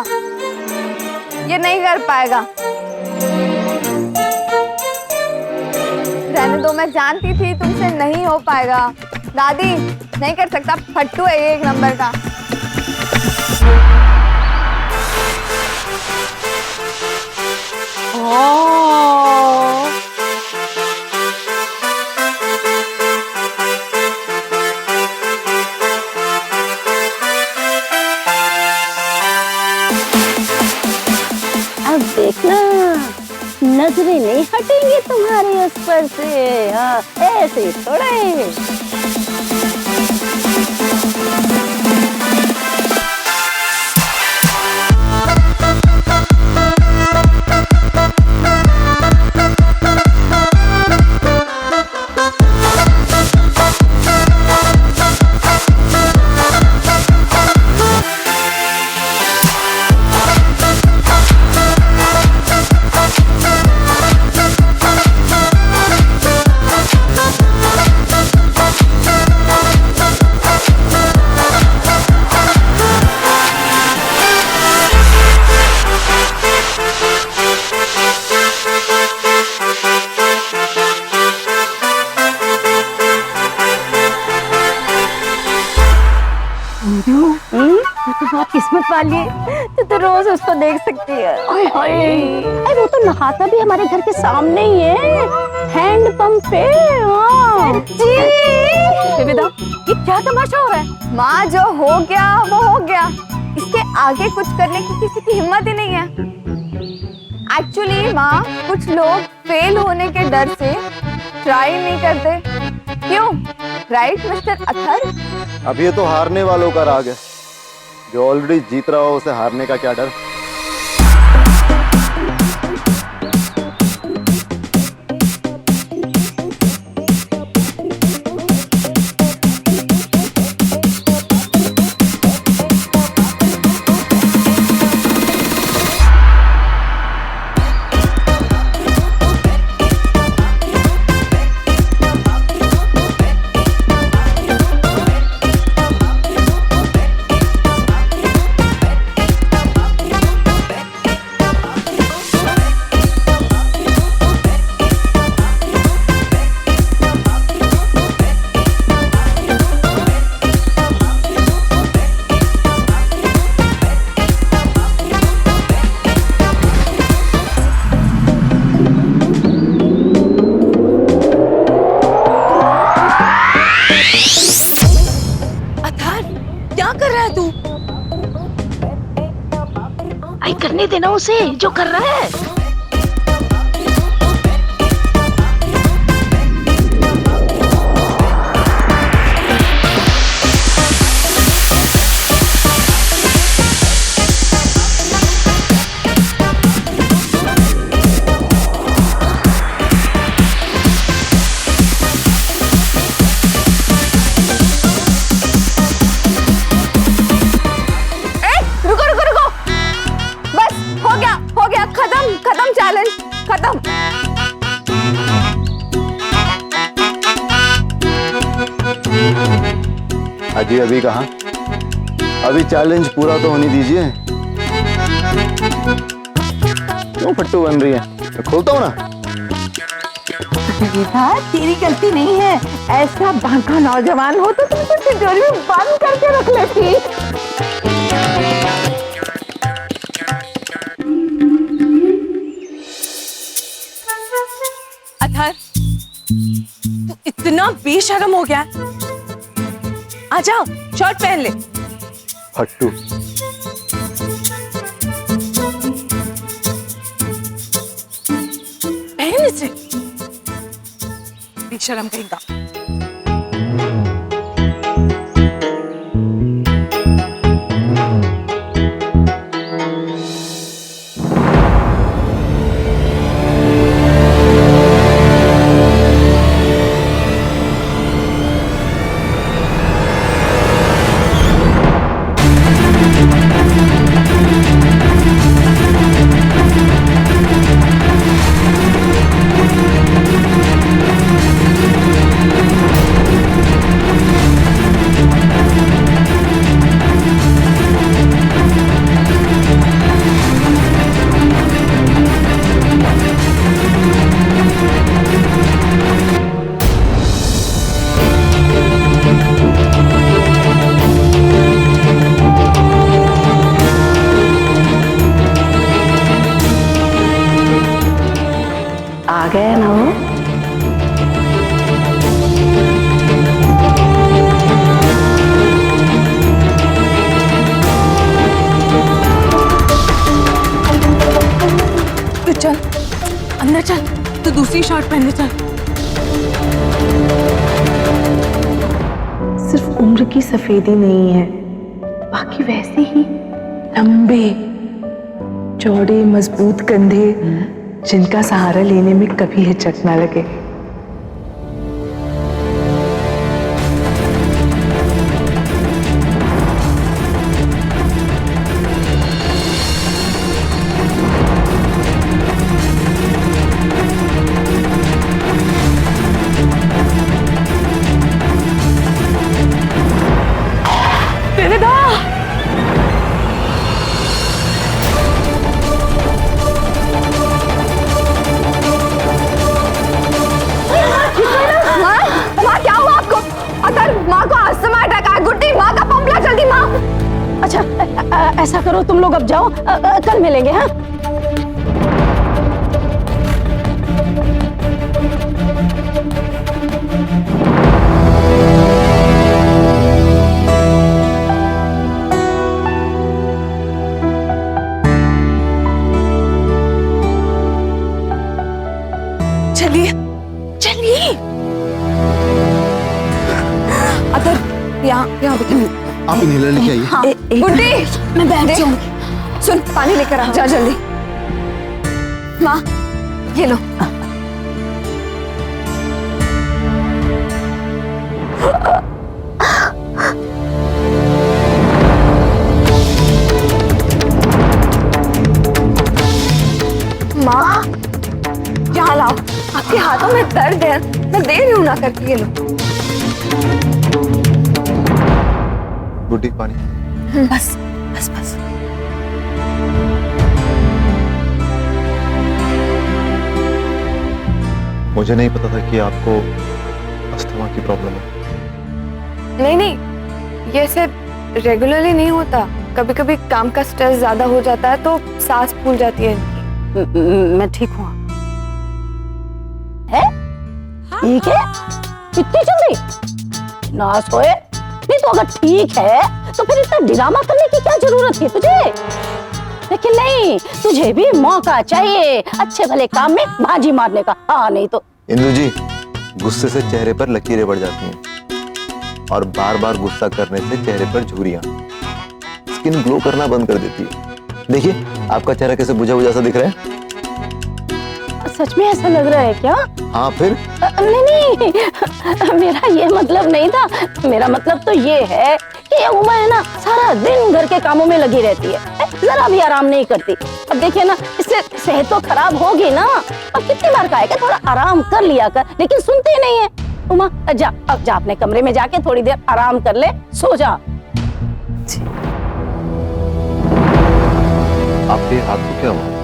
ये नहीं कर पाएगा। रहने दो, मैं जानती थी तुमसे नहीं हो पाएगा। दादी नहीं कर सकता, फट्टू है ये एक नंबर का। अब देखना, नजरें नहीं हटेंगी तुम्हारी उस पर से। हाँ, ऐसे थोड़े। किस्मत वाली है, तो रोज उसको देख सकती है। अरे वो तो नहाता भी हमारे घर के सामने ही है, हैंड पंप पे। विविधा, ये क्या तमाशा हो रहा है? माँ जो हो गया वो हो गया, इसके आगे कुछ करने की किसी की हिम्मत ही नहीं है। एक्चुअली माँ, कुछ लोग फेल होने के डर से ट्राई नहीं करते। क्यों? राइट मिस्टर अथर? अब ये तो हारने वालों का राग है, जो ऑलरेडी जीत रहा हो उसे हारने का क्या डर। करने देना उसे जो कर रहा है। खत्म चैलेंज खत्म। अजी अभी कहाँ? अभी चैलेंज पूरा तो होने दीजिए। क्यों फट्टू बन रही है? मैं खोलता हूँ ना। गीता, तेरी गलती नहीं है। ऐसा बांका नौजवान हो तो तुम तो तिजोरी में बंद करके रख लेती। अथर, तू इतना बेशर्म हो गया। आजा, शर्ट पहन ले। फट्टू। पहन इसे। बेशर्म कहेगा। आ गए ना वो। तू चल अंदर चल, तू दूसरी शर्ट पहनने चल। सिर्फ उम्र की सफेदी नहीं है, बाकी वैसे ही लंबे चौड़े मजबूत कंधे जिनका सहारा लेने में कभी हिचक ना लगे। अच्छा ऐसा करो, तुम लोग अब जाओ, कल मिलेंगे। हाँ चलिए चलिए। अगर यहाँ आप इन्हेलर लेके आइए। हाँ। गुड्डी मैं बैठ जाऊंगी। सुन, पानी लेकर आ जा जल्दी। माँ ये लो। माँ यहाँ लाओ, आपके हाथों में दर्द है, मैं दे रही हूँ ना करके। ये लो। गुड्डी पानी। बस बस बस। मुझे नहीं पता था कि आपको अस्थमा की प्रॉब्लम है। नहीं नहीं, ये ऐसे रेगुलरली नहीं होता, कभी कभी काम का स्ट्रेस ज्यादा हो जाता है तो सांस फूल जाती है इनकी। मैं ठीक हूँ। है ठीक है? इतनी जल्दी ना सोए? नहीं तो अगर ठीक है तो फिर इतना ड्रामा करने की क्या जरूरत है तुझे? लेकिन नहीं, तुझे भी मौका चाहिए अच्छे भले काम में बाजी मारने का। हाँ नहीं तो। इंदु जी, गुस्से से चेहरे पर लकीरें बढ़ जाती हैं और बार बार गुस्सा करने से चेहरे पर झुर्रियां, स्किन ग्लो करना बंद कर देती है। देखिए आपका चेहरा कैसे बुझा बुझा सा दिख रहा है। सच में ऐसा लग रहा है क्या? हाँ फिर? नहीं, मेरा ये मतलब नहीं था। मेरा मतलब तो ये है कि ये उमा है ना, सारा दिन घर के कामों में लगी रहती है, जरा भी आराम नहीं करती। अब देखिए ना, इससे सेहत तो खराब होगी ना। अब कितनी बार कहा है कि थोड़ा आराम कर लिया कर, लेकिन सुनती ही नहीं है। उमा जा, अब जा अपने कमरे में जाके थोड़ी देर आराम कर ले, सो जा। आपके हाथ को क्या हुआ?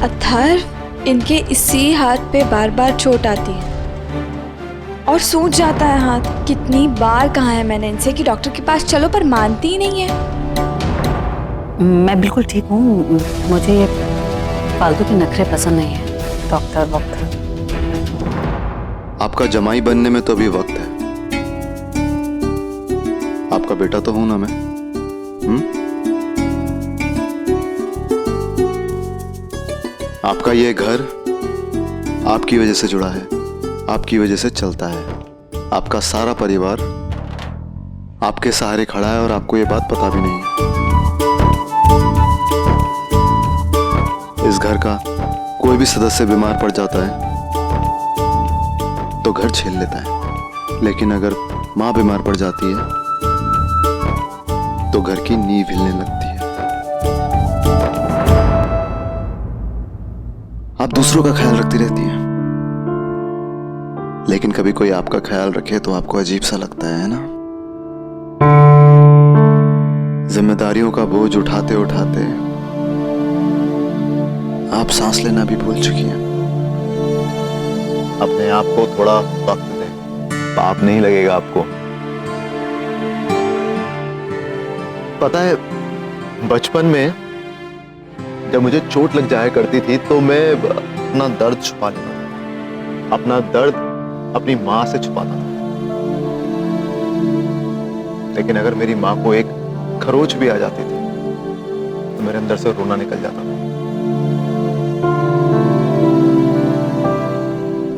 अथर्व, इनके इसी हाथ पे बार बार चोट आती है और सूज जाता है हाथ। कितनी बार कहा है मैंने इनसे कि डॉक्टर के पास चलो, पर मानती ही नहीं है। मैं बिल्कुल ठीक हूँ, मुझे ये फालतू के नखरे पसंद नहीं है। डॉक्टर आपका जमाई बनने में तो अभी वक्त है। आपका बेटा तो हूं ना मैं। आपका ये घर आपकी वजह से जुड़ा है, आपकी वजह से चलता है। आपका सारा परिवार आपके सहारे खड़ा है और आपको ये बात पता भी नहीं है। इस घर का कोई भी सदस्य बीमार पड़ जाता है तो घर झेल लेता है, लेकिन अगर मां बीमार पड़ जाती है तो घर की नींव हिलने लगती है। आप दूसरों का ख्याल रखती रहती हैं, लेकिन कभी कोई आपका ख्याल रखे तो आपको अजीब सा लगता है ना? जिम्मेदारियों का बोझ उठाते उठाते आप सांस लेना भी भूल चुकी हैं। अपने आप को थोड़ा वक्त दें, पाप नहीं लगेगा आपको। पता है, बचपन में जब मुझे चोट लग जाया करती थी तो मैं अपना दर्द छुपा लेता था, अपना दर्द अपनी मां से छुपाता था। लेकिन अगर मेरी मां को एक खरोच भी आ जाती थी तो मेरे अंदर से रोना निकल जाता था।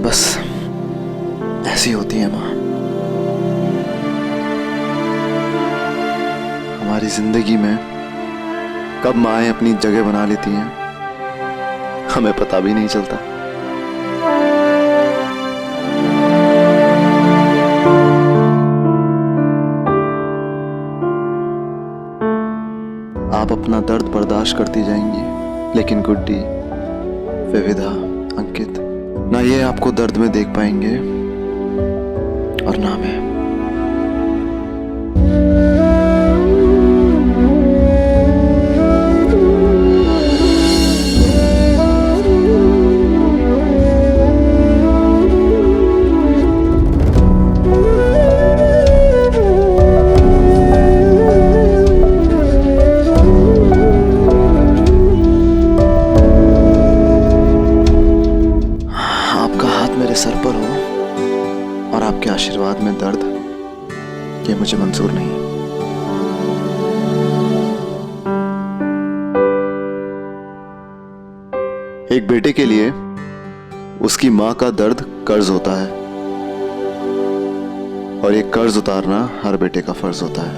बस ऐसी होती है मां। हमारी जिंदगी में कब माएं अपनी जगह बना लेती हैं हमें पता भी नहीं चलता। आप अपना दर्द बर्दाश्त करती जाएंगी, लेकिन गुड्डी, विविधा, अंकित ना ये आपको दर्द में देख पाएंगे और ना मैं। सर पर हो और आपके आशीर्वाद में दर्द, ये मुझे मंजूर नहीं। एक बेटे के लिए उसकी मां का दर्द कर्ज होता है और ये कर्ज उतारना हर बेटे का फर्ज होता है।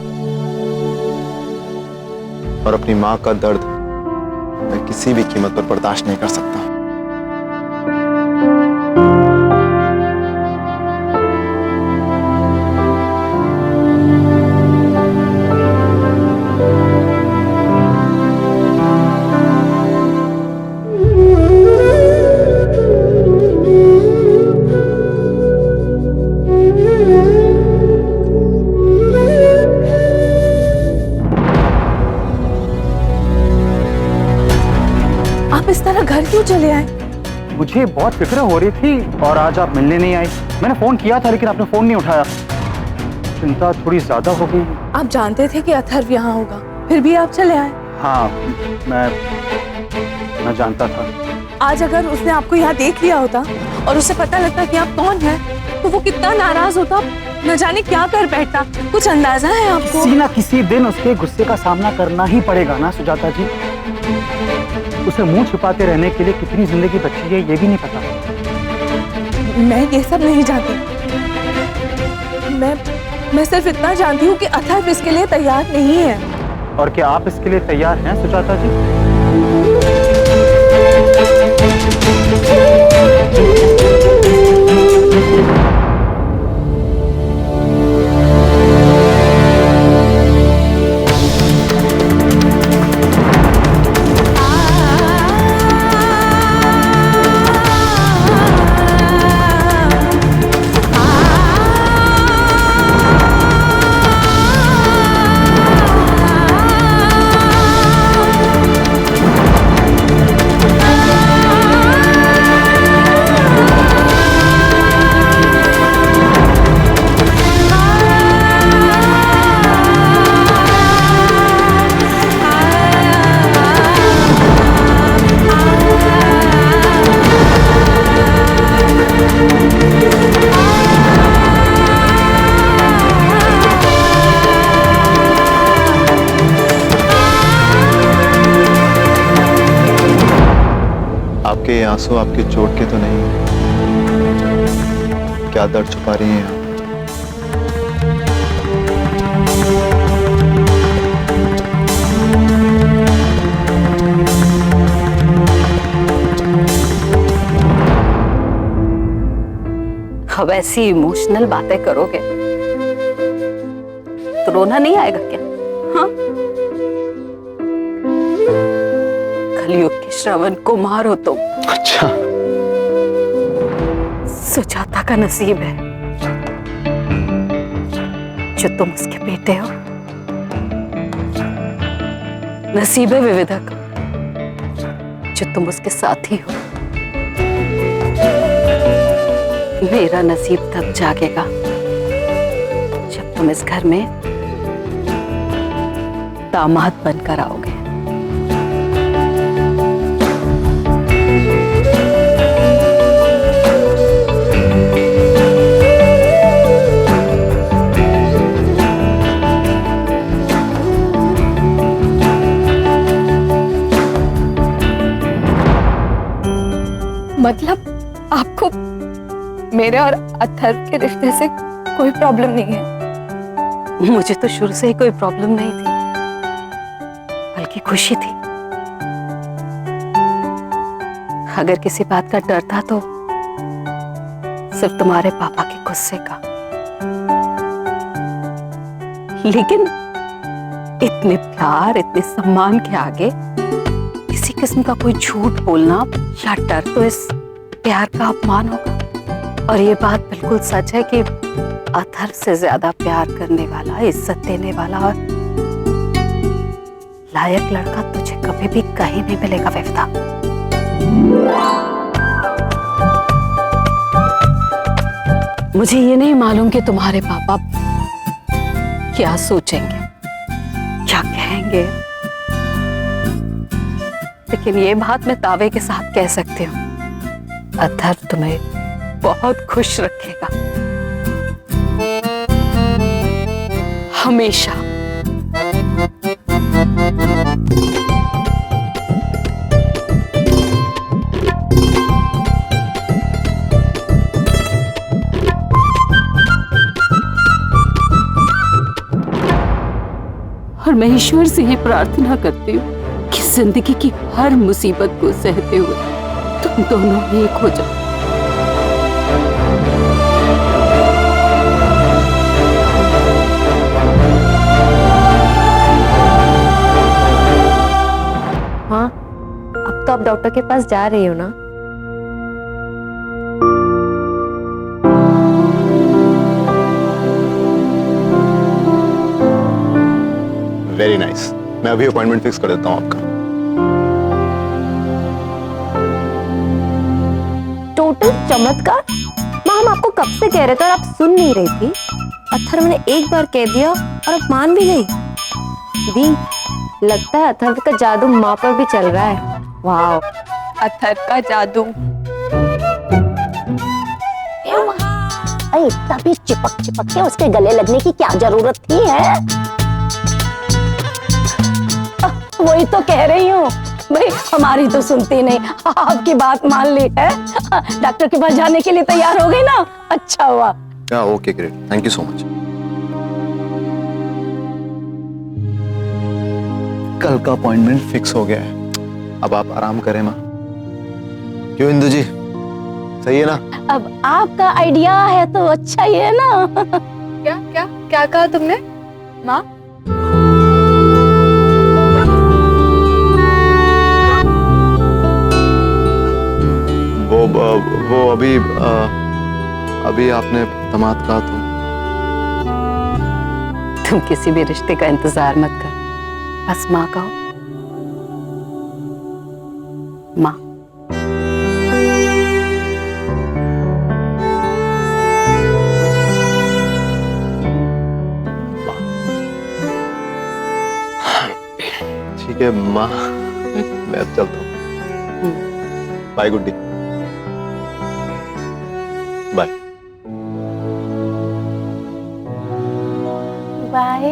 और अपनी मां का दर्द मैं किसी भी कीमत पर बर्दाश्त नहीं कर सकता। इस तरह घर क्यों चले आए? मुझे बहुत फिक्र हो रही थी और आज आप मिलने नहीं आई। मैंने फोन किया था लेकिन आपने फोन नहीं उठाया। चिंता थोड़ी ज्यादा हो गई। आप जानते थे कि अथर्व यहाँ होगा, फिर भी आप चले आए। हाँ, मैं जानता था। आज अगर उसने आपको यहाँ देख लिया होता और उसे पता लगता कि आप कौन हैं, तो वो कितना नाराज होता, न जाने क्या कर बैठता। कुछ अंदाजा है आपको? किसी ना किसी दिन उसके गुस्से का सामना करना ही पड़ेगा ना सुजाता जी। उसे मुंह छुपाते रहने के लिए कितनी जिंदगी बची है ये भी नहीं पता। मैं ये सब नहीं जानती। मैं सिर्फ इतना जानती हूँ कि अथर्व इसके लिए तैयार नहीं है। और क्या आप इसके लिए तैयार हैं सुजाता जी? आपके ये आंसू आपके चोट के तो नहीं? क्या दर्द छुपा रही हैं आप? अब ऐसी इमोशनल बातें करोगे तो रोना नहीं आएगा क्या? हाँ, कलयुग के श्रवण कुमार हो तुम। अच्छा, सुजाता का नसीब है जो तुम उसके बेटे हो। नसीब है विविधा का जो तुम उसके साथी हो। मेरा नसीब तब जागेगा जब तुम इस घर में दामाद बनकर आओगे। मतलब आपको मेरे और अथर्व के रिश्ते से कोई प्रॉब्लम नहीं है? मुझे तो शुरू से ही कोई प्रॉब्लम नहीं थी, बल्कि खुशी थी। अगर किसी बात का डर था तो सिर्फ तुम्हारे पापा के गुस्से का। लेकिन इतने प्यार, इतने सम्मान के आगे किसी किस्म का कोई झूठ बोलना या डर तो इस प्यार का अपमान होगा। और ये बात बिल्कुल सच है कि अथर्व से ज्यादा प्यार करने वाला, इज्जत देने वाला और लायक लड़का तुझे कभी भी कहीं नहीं मिलेगा विविधा। मुझे ये नहीं मालूम कि तुम्हारे पापा क्या सोचेंगे, क्या कहेंगे, लेकिन ये बात मैं दावे के साथ कह सकती हूँ, अथर्व तुम्हें बहुत खुश रखेगा हमेशा। और मैं ईश्वर से ये प्रार्थना करती हूँ कि जिंदगी की हर मुसीबत को सहते हुए तुम दोनों एक हो जाओ। हाँ, अब तो आप डॉक्टर के पास जा रही हो ना? Very nice. मैं अभी अपॉइंटमेंट फिक्स कर देता हूँ आपका। टोटल चमत्कार। माँ, हम आपको कब से कह रहे थे और आप सुन नहीं रही थी। अथर्व ने एक बार कह दिया और अब मान भी गई। दी, लगता है अथर्व का जादू माँ पर भी चल रहा है। वाह, अथर्व का जादू। अरे तभी चिपक चिपक के उसके गले लगने की क्या जरूरत थी है? वही तो कह रही हूँ भाई, हमारी तो सुनती नहीं, आपकी बात मान ली है। डॉक्टर के पास जाने के लिए तैयार हो गई ना, अच्छा हुआ। Okay great, thank you so much. कल का अपॉइंटमेंट फिक्स हो गया है, अब आप आराम करें माँ। क्यों इंदु जी, सही है ना? अब आपका आइडिया है तो अच्छा ही है ना। क्या क्या क्या कहा तुमने माँ? वो अभी आपने दामाद कहा तो तुम किसी भी रिश्ते का इंतजार मत कर, बस माँ कहो। माँ। ठीक है माँ, मैं अब चलता हूँ। बाय गुड्डी। Bye bye.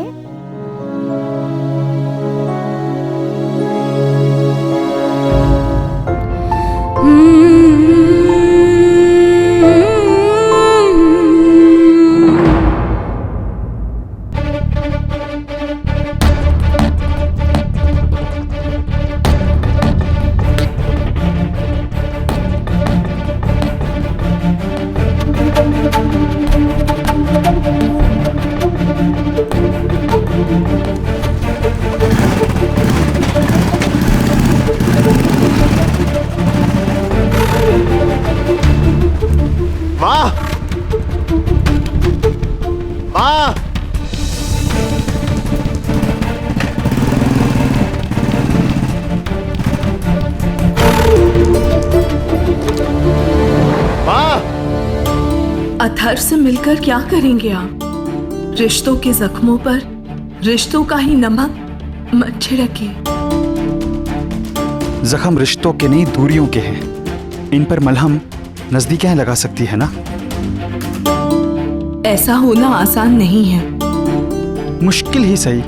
माँ, माँ, माँ। अथर्व से मिलकर क्या करेंगे आप? रिश्तों के जख्मों पर रिश्तों का ही नमक मत छिड़किए। जख्म रिश्तों के नहीं दूरियों के हैं, इन पर मलहम नजदीकें लगा सकती है ना। ऐसा होना आसान नहीं है। मुश्किल ही सही,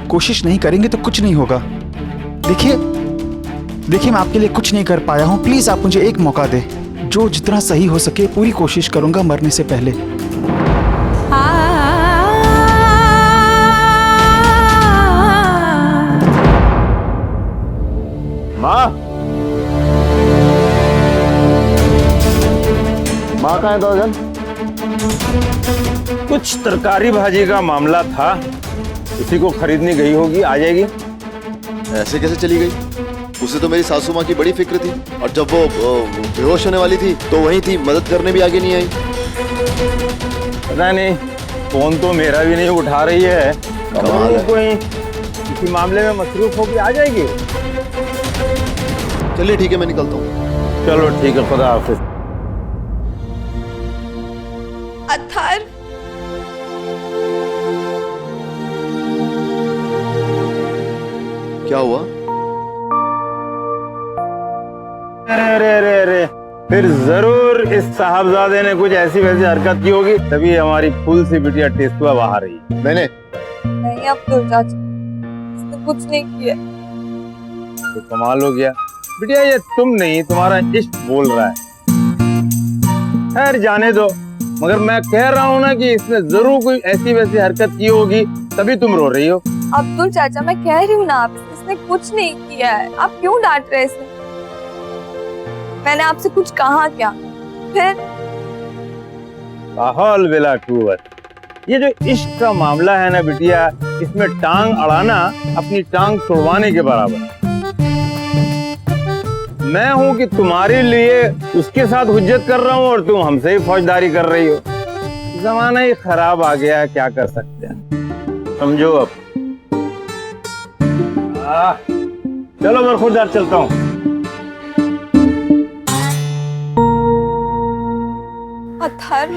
कोशिश नहीं करेंगे तो कुछ नहीं होगा। देखिए मैं आपके लिए कुछ नहीं कर पाया हूँ, प्लीज आप मुझे एक मौका दे। जो जितना सही हो सके पूरी कोशिश करूंगा मरने से पहले। माँ, माँ कहाँ है दर्जन? कुछ तरकारी भाजी का मामला था, किसी को खरीदने गई होगी, आ जाएगी। ऐसे कैसे चली गई? उसे तो मेरी सासू माँ की बड़ी फिक्र थी, और जब वो बेहोश होने वाली थी तो वहीं थी, मदद करने भी आगे नहीं आई। पता नहीं, फोन तो मेरा भी नहीं उठा रही है। कमाल है। कोई किसी मामले में मसरूफ होगी, आ जाएगी। चलिए ठीक है, मैं निकलता हूँ। चलो ठीक है, खुदा हाफिज। अथर्व, क्या हुआ? अरे फिर जरूर इस साहबजादे ने कुछ ऐसी वैसी हरकत की होगी, तभी हमारी फूल सी बिटिया टेस्टुआ बाहर रही। मैंने नहीं अब्दुल चाचा, इसने कुछ नहीं किया। तो कमाल हो गया बिटिया, ये तुम नहीं, तुम्हारा इश्क बोल रहा है। खैर जाने दो, मगर मैं कह रहा हूँ ना कि इसने जरूर कोई ऐसी वैसी हरकत की होगी, तभी तुम रो रही हो। अब्दुल चाचा, मैं कह रही हूँ ना, आप इसने कुछ नहीं किया है, आप क्यों डांट रहे इसे? मैंने आपसे कुछ कहा क्या? फिर बाहौल बिला कुव्वत। ये जो इश्क का मामला है ना बिटिया, इसमें टांग अड़ाना अपनी टांग तोड़वाने के बराबर। मैं हूं कि तुम्हारे लिए उसके साथ हुज्जत कर रहा हूं और तुम हमसे ही फौजदारी कर रही हो। जमाना ही खराब आ गया है, क्या कर सकते हैं, समझो अब। चलो मैं खुद चलता हूं। अथर्व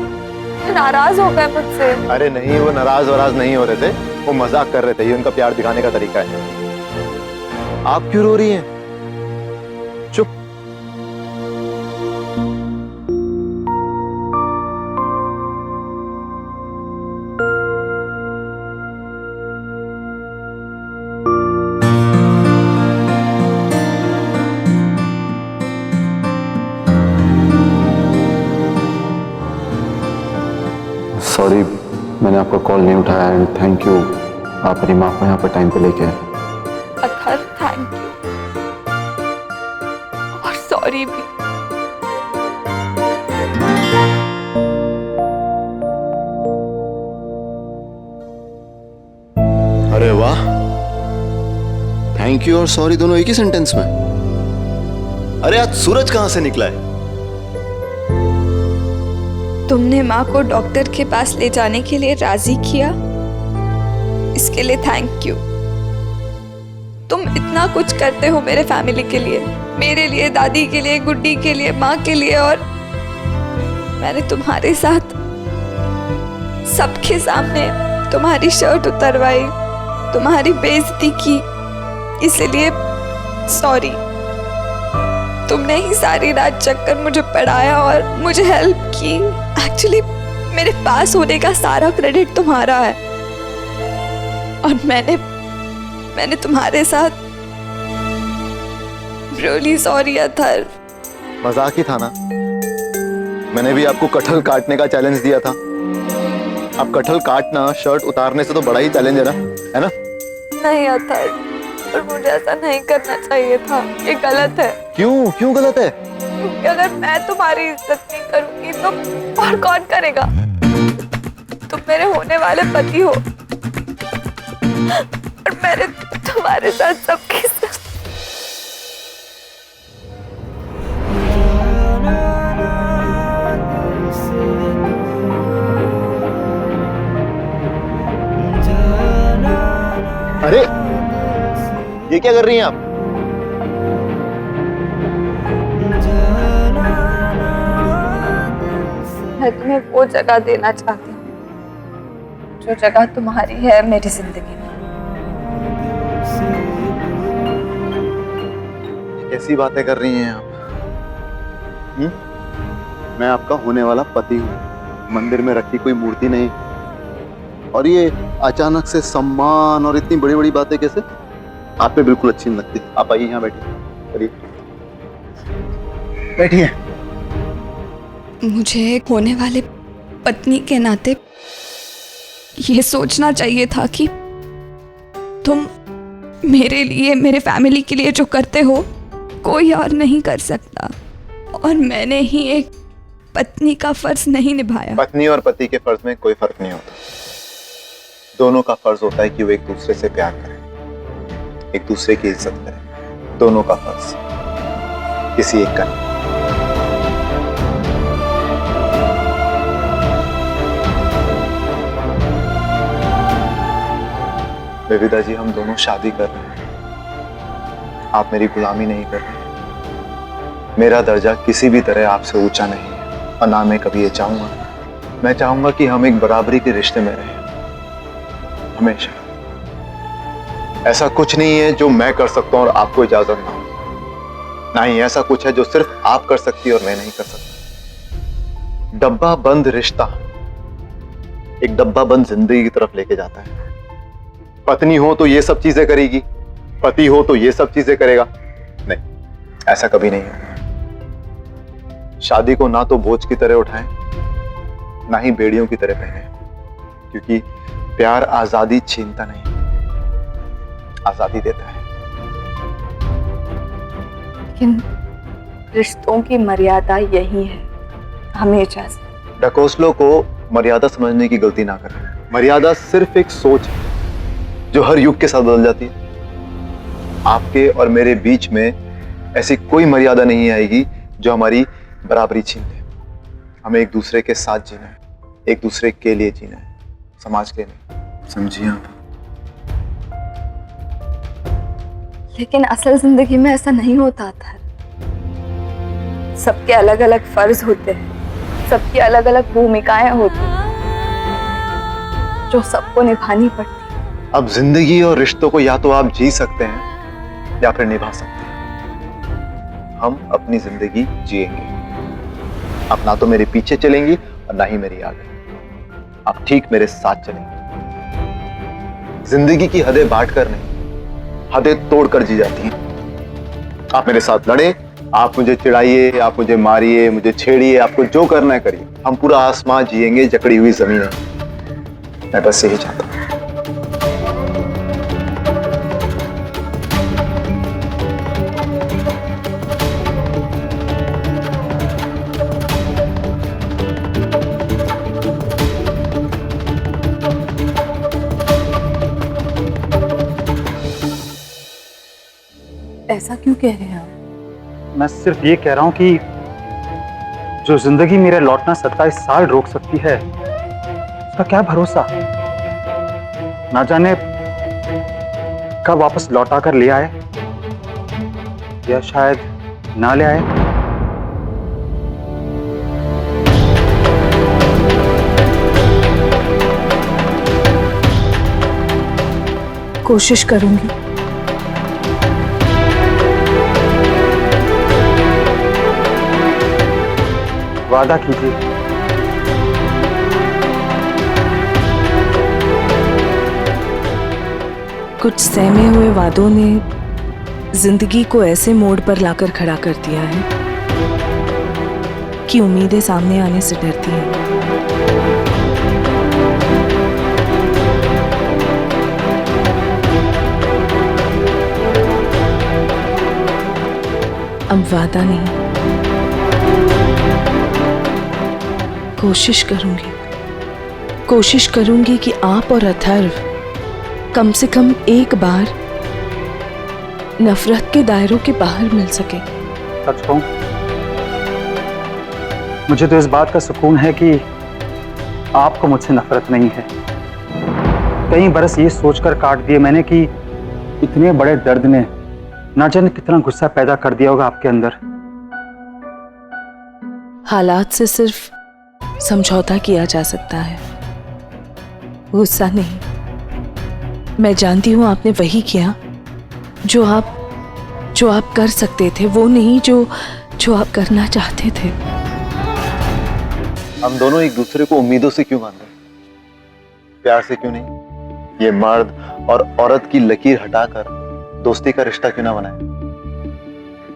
नाराज हो गए मुझसे। अरे नहीं, वो नाराज वराज नहीं हो रहे थे, वो मजाक कर रहे थे, ये उनका प्यार दिखाने का तरीका है। आप क्यों रो रही हैं? चुप। सॉरी, मैंने आपका कॉल नहीं उठाया एंड थैंक यू, आप मेरी माँ को यहाँ पर टाइम पे लेके आए। अथर, थैंक यू और सॉरी भी। अरे वाह, थैंक यू और सॉरी दोनों एक ही सेंटेंस में। अरे आज सूरज कहां से निकला है? तुमने माँ को डॉक्टर के पास ले जाने के लिए राजी किया, इसके लिए थैंक यू। तुम इतना कुछ करते हो मेरे फैमिली के लिए, मेरे लिए, दादी के लिए, गुड्डी के लिए, माँ के लिए, और मैंने तुम्हारे साथ सबके सामने तुम्हारी शर्ट उतरवाई, तुम्हारी बेइज्जती की, इसलिए सॉरी। तुमने ही सारी रात चक्कर मुझे पढ़ाया और मुझे हेल्प की। एक्चुअली मेरे पास होने का सारा क्रेडिट तुम्हारा है और मैंने तुम्हारे साथ रियली सॉरी अथर। मजाक ही था ना, मैंने भी आपको कटहल काटने का चैलेंज दिया था। अब कटहल काटना शर्ट उतारने से तो बड़ा ही चैलेंज है ना? नहीं अथर, पर मुझे ऐसा नहीं करना चाहिए था, ये गलत है। क्यों गलत है? क्योंकि अगर मैं तुम्हारी इज्जत नहीं करूंगी तो और कौन करेगा? तुम मेरे होने वाले पति हो और मैंने तुम्हारे साथ सबके साथ अरे ये क्या कर रही हैं आप? मैं तुम्हें वो जगह देना चाहती हूँ जो जगह तुम्हारी है मेरी जिंदगी में। कैसी बातें कर रही हैं आप? मैं आपका होने वाला पति हूँ, मंदिर में रखी कोई मूर्ति नहीं। और ये अचानक से सम्मान और इतनी बड़ी बड़ी बातें कैसे? आप पे बिल्कुल अच्छी नहीं लगती। आप आइए, यहाँ बैठिए, बैठिए। मुझे एक होने वाले पत्नी के नाते ये सोचना चाहिए था कि तुम मेरे लिए, मेरे फैमिली के लिए जो करते हो कोई और नहीं कर सकता, और मैंने ही एक पत्नी का फर्ज नहीं निभाया। पत्नी और पति के फर्ज में कोई फर्क नहीं होता। दोनों का फर्ज होता है कि वो एक दूसरे से प्यार करें, एक दूसरे की इज्जत करें। दोनों का फर्ज, किसी एक का नहीं। बेविदा जी, हम दोनों शादी कर रहे हैं, आप मेरी गुलामी नहीं कर रहे। मेरा दर्जा किसी भी तरह आपसे ऊंचा नहीं है और ना मैं कभी ये चाहूंगा। मैं चाहूंगा कि हम एक बराबरी के रिश्ते में रहें हमेशा। ऐसा कुछ नहीं है जो मैं कर सकता हूं और आपको इजाजत ना हो, ना ही ऐसा कुछ है जो सिर्फ आप कर सकती और मैं नहीं कर सकता। डब्बा बंद रिश्ता एक डब्बा बंद जिंदगी की तरफ लेके जाता है। पत्नी हो तो ये सब चीजें करेगी, पति हो तो ये सब चीजें करेगा। नहीं, ऐसा कभी नहीं होगा। शादी को ना तो बोझ की तरह उठाएं, ना ही बेड़ियों की तरह पहने, क्योंकि प्यार आजादी छीनता नहीं, आजादी देता है। लेकिन रिश्तों की मर्यादा यही है हमेशा से। डकोस्लो को मर्यादा समझने की गलती ना करें। मर्यादा सिर्फ एक सोच है जो हर युग के साथ बदल जाती है। आपके और मेरे बीच में ऐसी कोई मर्यादा नहीं आएगी जो हमारी बराबरी छीन ले। हमें एक दूसरे के साथ जीना है, एक दूसरे के लिए जीना है, समाज के लिए। समझिए आप? लेकिन असल जिंदगी में ऐसा नहीं होता था। सबके अलग अलग फर्ज होते हैं, सबकी अलग अलग भूमिकाएं होती हैं जो सबको निभानी पड़ती है। अब जिंदगी और रिश्तों को या तो आप जी सकते हैं या फिर निभा सकते हैं। हम अपनी जिंदगी जिएंगे। आप ना तो मेरे पीछे चलेंगी और ना ही मेरी आगे। आप ठीक मेरे साथ चलेंगे। जिंदगी की हदें बांट कर नहीं, हदें तोड़कर जी जाती हैं। आप मेरे साथ लड़े, आप मुझे चिढ़ाइए, आप मुझे मारिए, मुझे छेड़िए, आपको जो करना है करिए। हम पूरा आसमान जिएंगे, जकड़ी हुई जमीन है। मैं बस यही चाहता हूं। ऐसा क्यों कह रहे हैं आप? मैं सिर्फ ये कह रहा हूं कि जो जिंदगी मेरा लौटना 27 साल रोक सकती है, उसका क्या भरोसा। ना जाने कब वापस लौटा कर ले आए या शायद ना ले आए। कोशिश करूंगी। वादा कीजिए। कुछ सहमे हुए वादों ने जिंदगी को ऐसे मोड़ पर लाकर खड़ा कर दिया है कि उम्मीदें सामने आने से डरती हैं। अब वादा नहीं, कोशिश करूंगी कि आप और अथर्व कम से कम एक बार नफरत के दायरों के बाहर मिल सके। सच कहूं, मुझे तो इस बात का सुकून है कि आपको मुझसे नफरत नहीं है। कई बरस ये सोचकर काट दिए मैंने कि इतने बड़े दर्द ने ना जाने कितना गुस्सा पैदा कर दिया होगा आपके अंदर। हालात से सिर्फ समझौता किया जा सकता है, गुस्सा नहीं। मैं जानती हूं आपने वही किया जो आप कर सकते थे, वो नहीं जो आप करना चाहते थे। हम दोनों एक दूसरे को उम्मीदों से क्यों बांधे, प्यार से क्यों नहीं? ये मर्द और औरत की लकीर हटाकर दोस्ती का रिश्ता क्यों ना बनाए?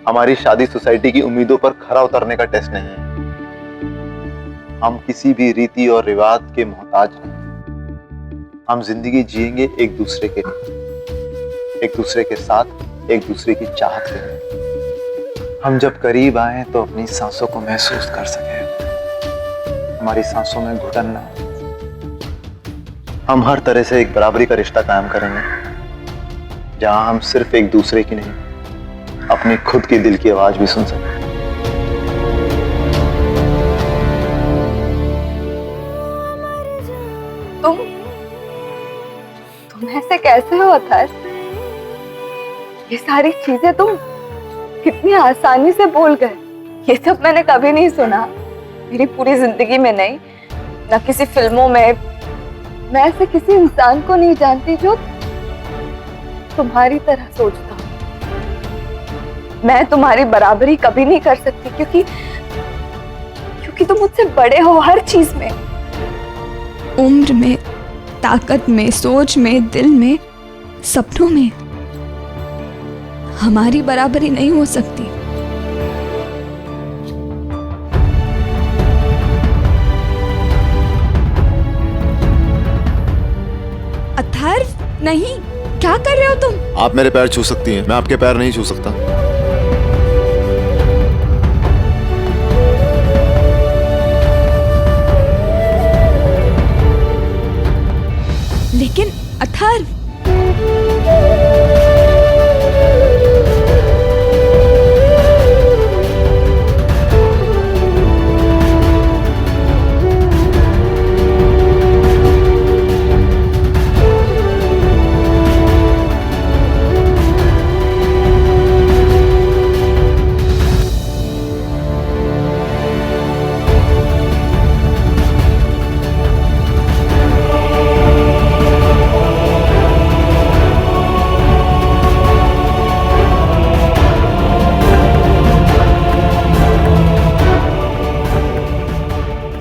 हमारी शादी सोसाइटी की उम्मीदों पर खरा उतरने का टेस्ट नहीं है। हम किसी भी रीति और रिवाज के मोहताज नहीं। हम जिंदगी जिएंगे एक दूसरे के लिए, एक दूसरे के साथ, एक दूसरे की चाहत लेंगे। हम जब करीब आए तो अपनी सांसों को महसूस कर सके, हमारी सांसों में घुटन ना हो। हम हर तरह से एक बराबरी का रिश्ता कायम करेंगे, जहां हम सिर्फ एक दूसरे की नहीं, अपनी खुद की दिल की आवाज भी सुन सकें। तुम ऐसे कैसे हो अथर्व? ये सारी चीजें तुम कितनी आसानी से बोल गए। ये सब मैंने कभी नहीं सुना, मेरी पूरी जिंदगी में नहीं, ना किसी फिल्मों में। मैं ऐसे किसी इंसान को नहीं जानती जो तुम्हारी तरह सोचता हूँ। मैं तुम्हारी बराबरी कभी नहीं कर सकती क्योंकि तुम मुझसे बड़े हो हर चीज में, उम्र में, ताकत में, सोच में, दिल में, सपनों में। हमारी बराबरी नहीं हो सकती। अथर्व, नहीं, क्या कर रहे हो तुम? आप मेरे पैर छू सकती हैं, मैं आपके पैर नहीं छू सकता। लेकिन अथर्व,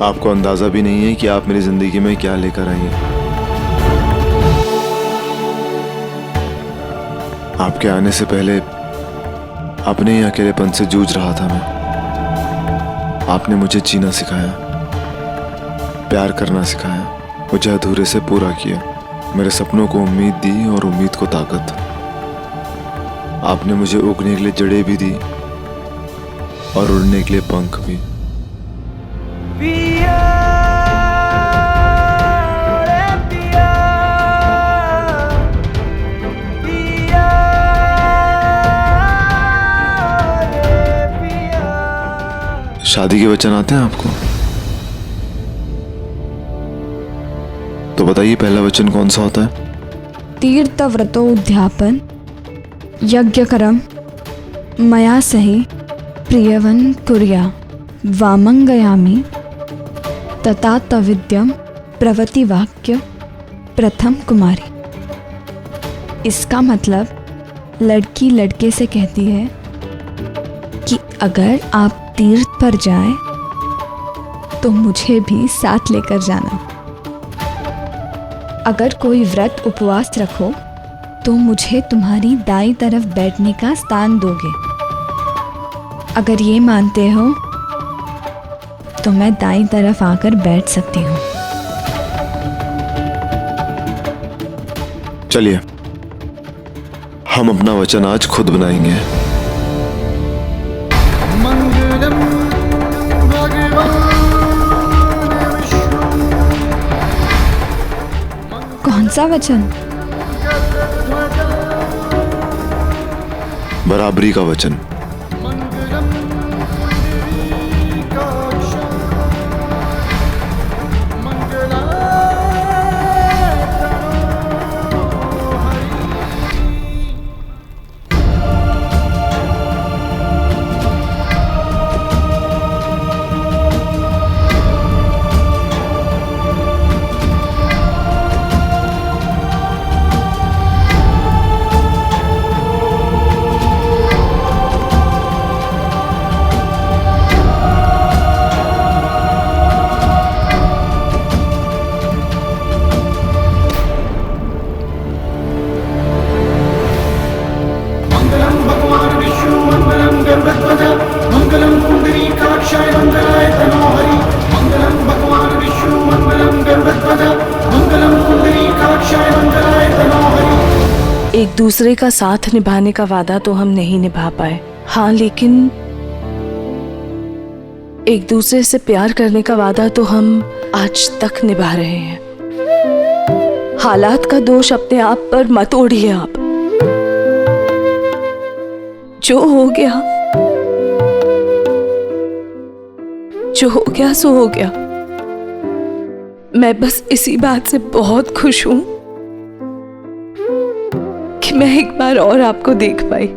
आपको अंदाजा भी नहीं है कि आप मेरी जिंदगी में क्या लेकर आई हैं। आपके आने से पहले अपने ही अकेलेपन से जूझ रहा था मैं। आपने मुझे जीना सिखाया, प्यार करना सिखाया, मुझे अधूरे से पूरा किया, मेरे सपनों को उम्मीद दी और उम्मीद को ताकत। आपने मुझे उगने के लिए जड़ें भी दी और उड़ने के लिए पंख भी। शादी के वचन आते हैं आपको? तो बताइए पहला वचन कौन सा होता है? तीर्थव्रतो उद्यापन यज्ञकरम मया सही प्रियवन कुर्या वामंगयामि तथा तविद्यम प्रवति वाक्य प्रथम कुमारी। इसका मतलब लड़की लड़के से कहती है कि अगर आप तीर्थ पर जाएं तो मुझे भी साथ लेकर जाना। अगर कोई व्रत उपवास रखो तो मुझे तुम्हारी दाईं तरफ बैठने का स्थान दोगे। अगर ये मानते हो तो मैं दाईं तरफ आकर बैठ सकती हूँ। चलिए हम अपना वचन आज खुद बनाएंगे। कौन सा वचन? बराबरी का वचन। एक दूसरे का साथ निभाने का वादा तो हम नहीं निभा पाए, हाँ, लेकिन एक दूसरे से प्यार करने का वादा तो हम आज तक निभा रहे हैं। हालात का दोष अपने आप पर मत ओढ़िए आप। जो हो गया सो हो गया। मैं बस इसी बात से बहुत खुश हूं कि मैं एक बार और आपको देख पाई।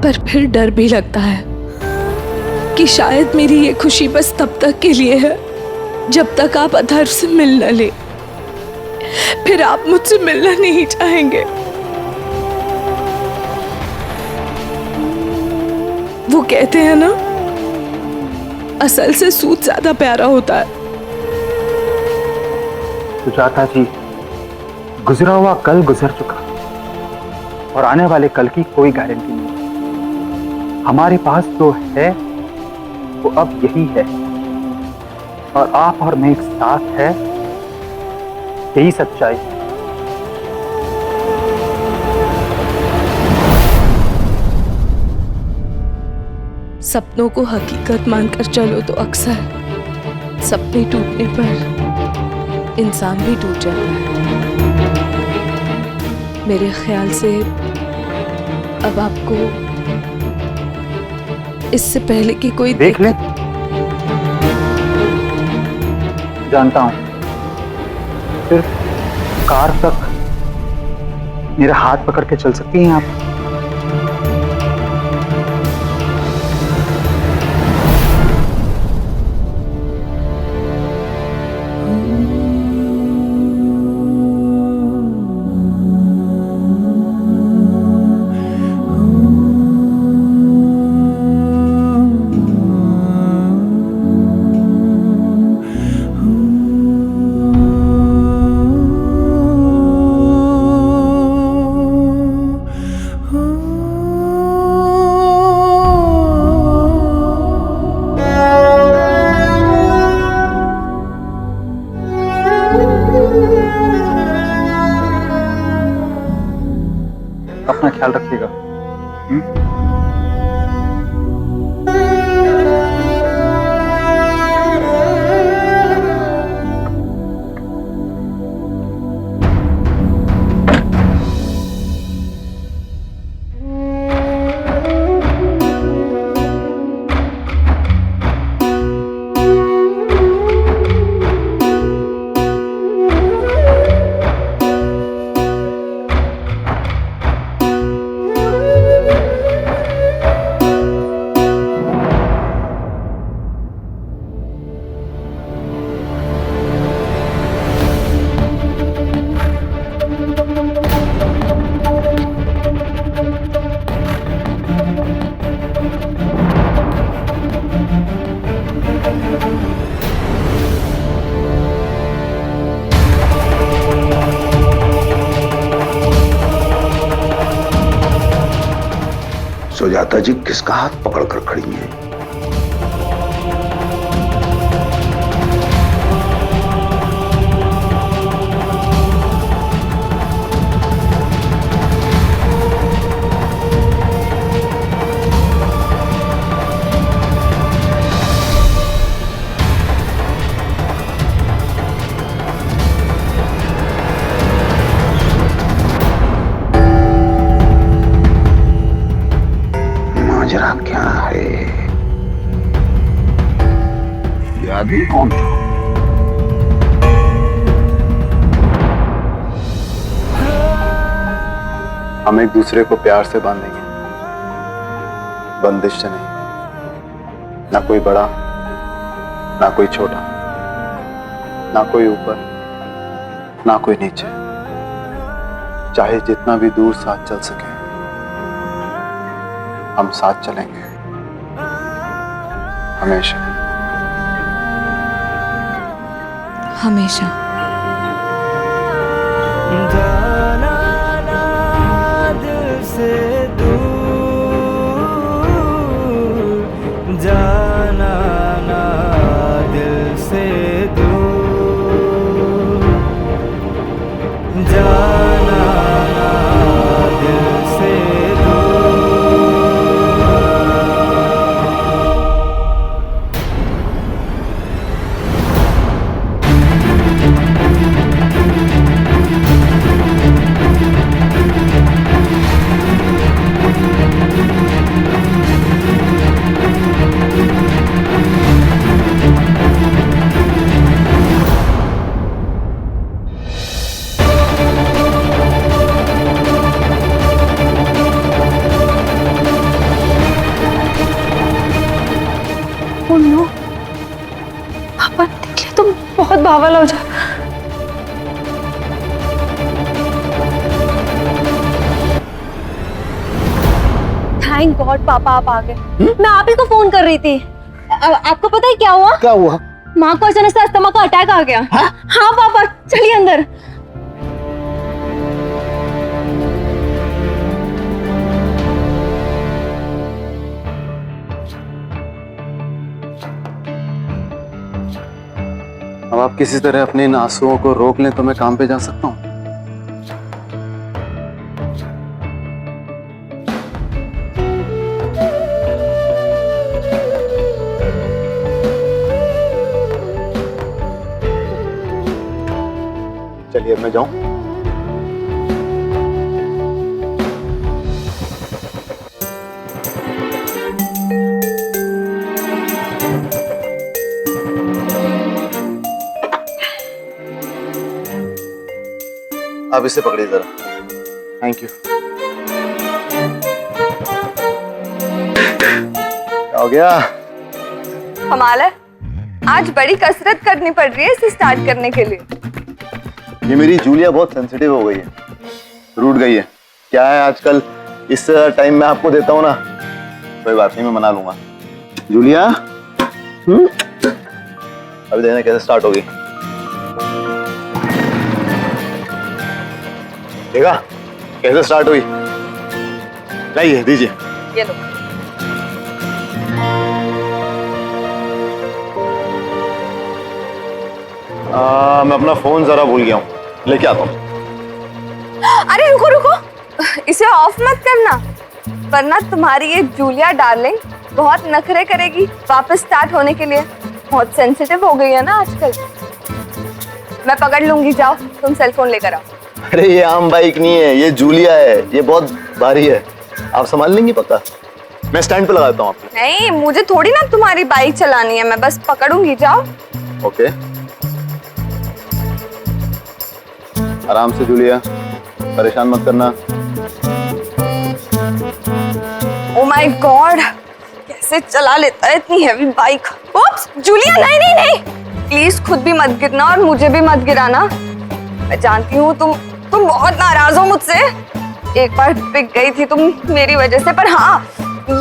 पर फिर डर भी लगता है कि शायद मेरी ये खुशी बस तब तक के लिए है जब तक आप अथर्व से मिल न ले। फिर आप मुझसे मिलना नहीं चाहेंगे। वो कहते हैं ना, असल से सूद ज्यादा प्यारा होता है। सुजाता जी, गुजरा हुआ कल गुजर चुका और आने वाले कल की कोई गारंटी नहीं। हमारे पास जो है वो अब यही है और आप और मैं एक साथ है, यही सच्चाई। सपनों को हकीकत मानकर चलो तो अक्सर सपने टूटने पर इंसान भी टूट जाता है। मेरे ख्याल से अब आपको इससे पहले कि कोई देख ले, जानता हूं, सिर्फ कार तक मेरा हाथ पकड़ के चल सकती हैं आप। अपना ख्याल रखिएगा। सुजाता जी किसका हाथ पकड़कर खड़ी हैं? माजरा क्या है? ये आदमी कौन था? हम एक दूसरे को प्यार से बांधेंगे, बंदिश से नहीं। ना कोई बड़ा, ना कोई छोटा, ना कोई ऊपर, ना कोई नीचे। चाहे जितना भी दूर साथ चल सके, हम साथ चलेंगे हमेशा। हमेशा। जाना ना दिल से दूर, जाना ना दिल से दूर, जाना ना दिल से पापा निकले तुम बहुत बावल हो जा। थैंक गॉड पापा आप आ गए। मैं आप ही को फोन कर रही थी। आपको पता है क्या हुआ? क्या हुआ? माँ को अचानक से अस्थमा का अटैक आ गया। हाँ पापा चलिए अंदर। अब आप किसी तरह अपने इन आंसुओं को रोक लें तो मैं काम पे जा सकता हूँ। चलिए अब मैं जाऊं। आप इसे पकड़िए जरा। Thank you. क्या हो गया? कमाल है, आज बड़ी कसरत करनी पड़ रही है इसे स्टार्ट करने के लिए। ये मेरी जूलिया बहुत सेंसिटिव हो गई है, रूठ गई है। क्या है आजकल इस टाइम में आपको देता हूँ ना, कोई बात नहीं मैं मना लूंगा। जूलिया अभी देखना कैसे स्टार्ट होगी। देखा कैसे स्टार्ट हुई? लाइए दीजिए। ये लो। मैं अपना फोन जरा भूल गया हूँ, लेके आता हूँ। अरे रुको रुको, इसे ऑफ मत करना, वरना तुम्हारी ये जूलिया डार्लिंग बहुत नखरे करेगी वापस स्टार्ट होने के लिए। बहुत सेंसिटिव हो गई है ना आजकल। मैं पकड़ लूंगी, जाओ तुम सेल फोन लेकर आओ। अरे ये आम बाइक नहीं है, ये जूलिया है, ये बहुत भारी है, आप संभाल लेंगी पक्का? मैं स्टैंड पे लगाता हूँ आपको। नहीं, मुझे थोड़ी ना तुम्हारी बाइक चलानी है, मैं बस पकड़ूंगी, जाओ। ओके, आराम से जूलिया, परेशान मत करना। ओ माय गॉड, कैसे चला लेता है इतनी हैवी बाइक। ओप्स, जूलिया नहीं नहीं नहीं, प्लीज खुद भी मत गिरना और मुझे भी मत गिराना। मैं जानती हूँ तुम बहुत नाराज हो मुझसे। एक बार पिघ गई थी तुम मेरी वजह से, पर हाँ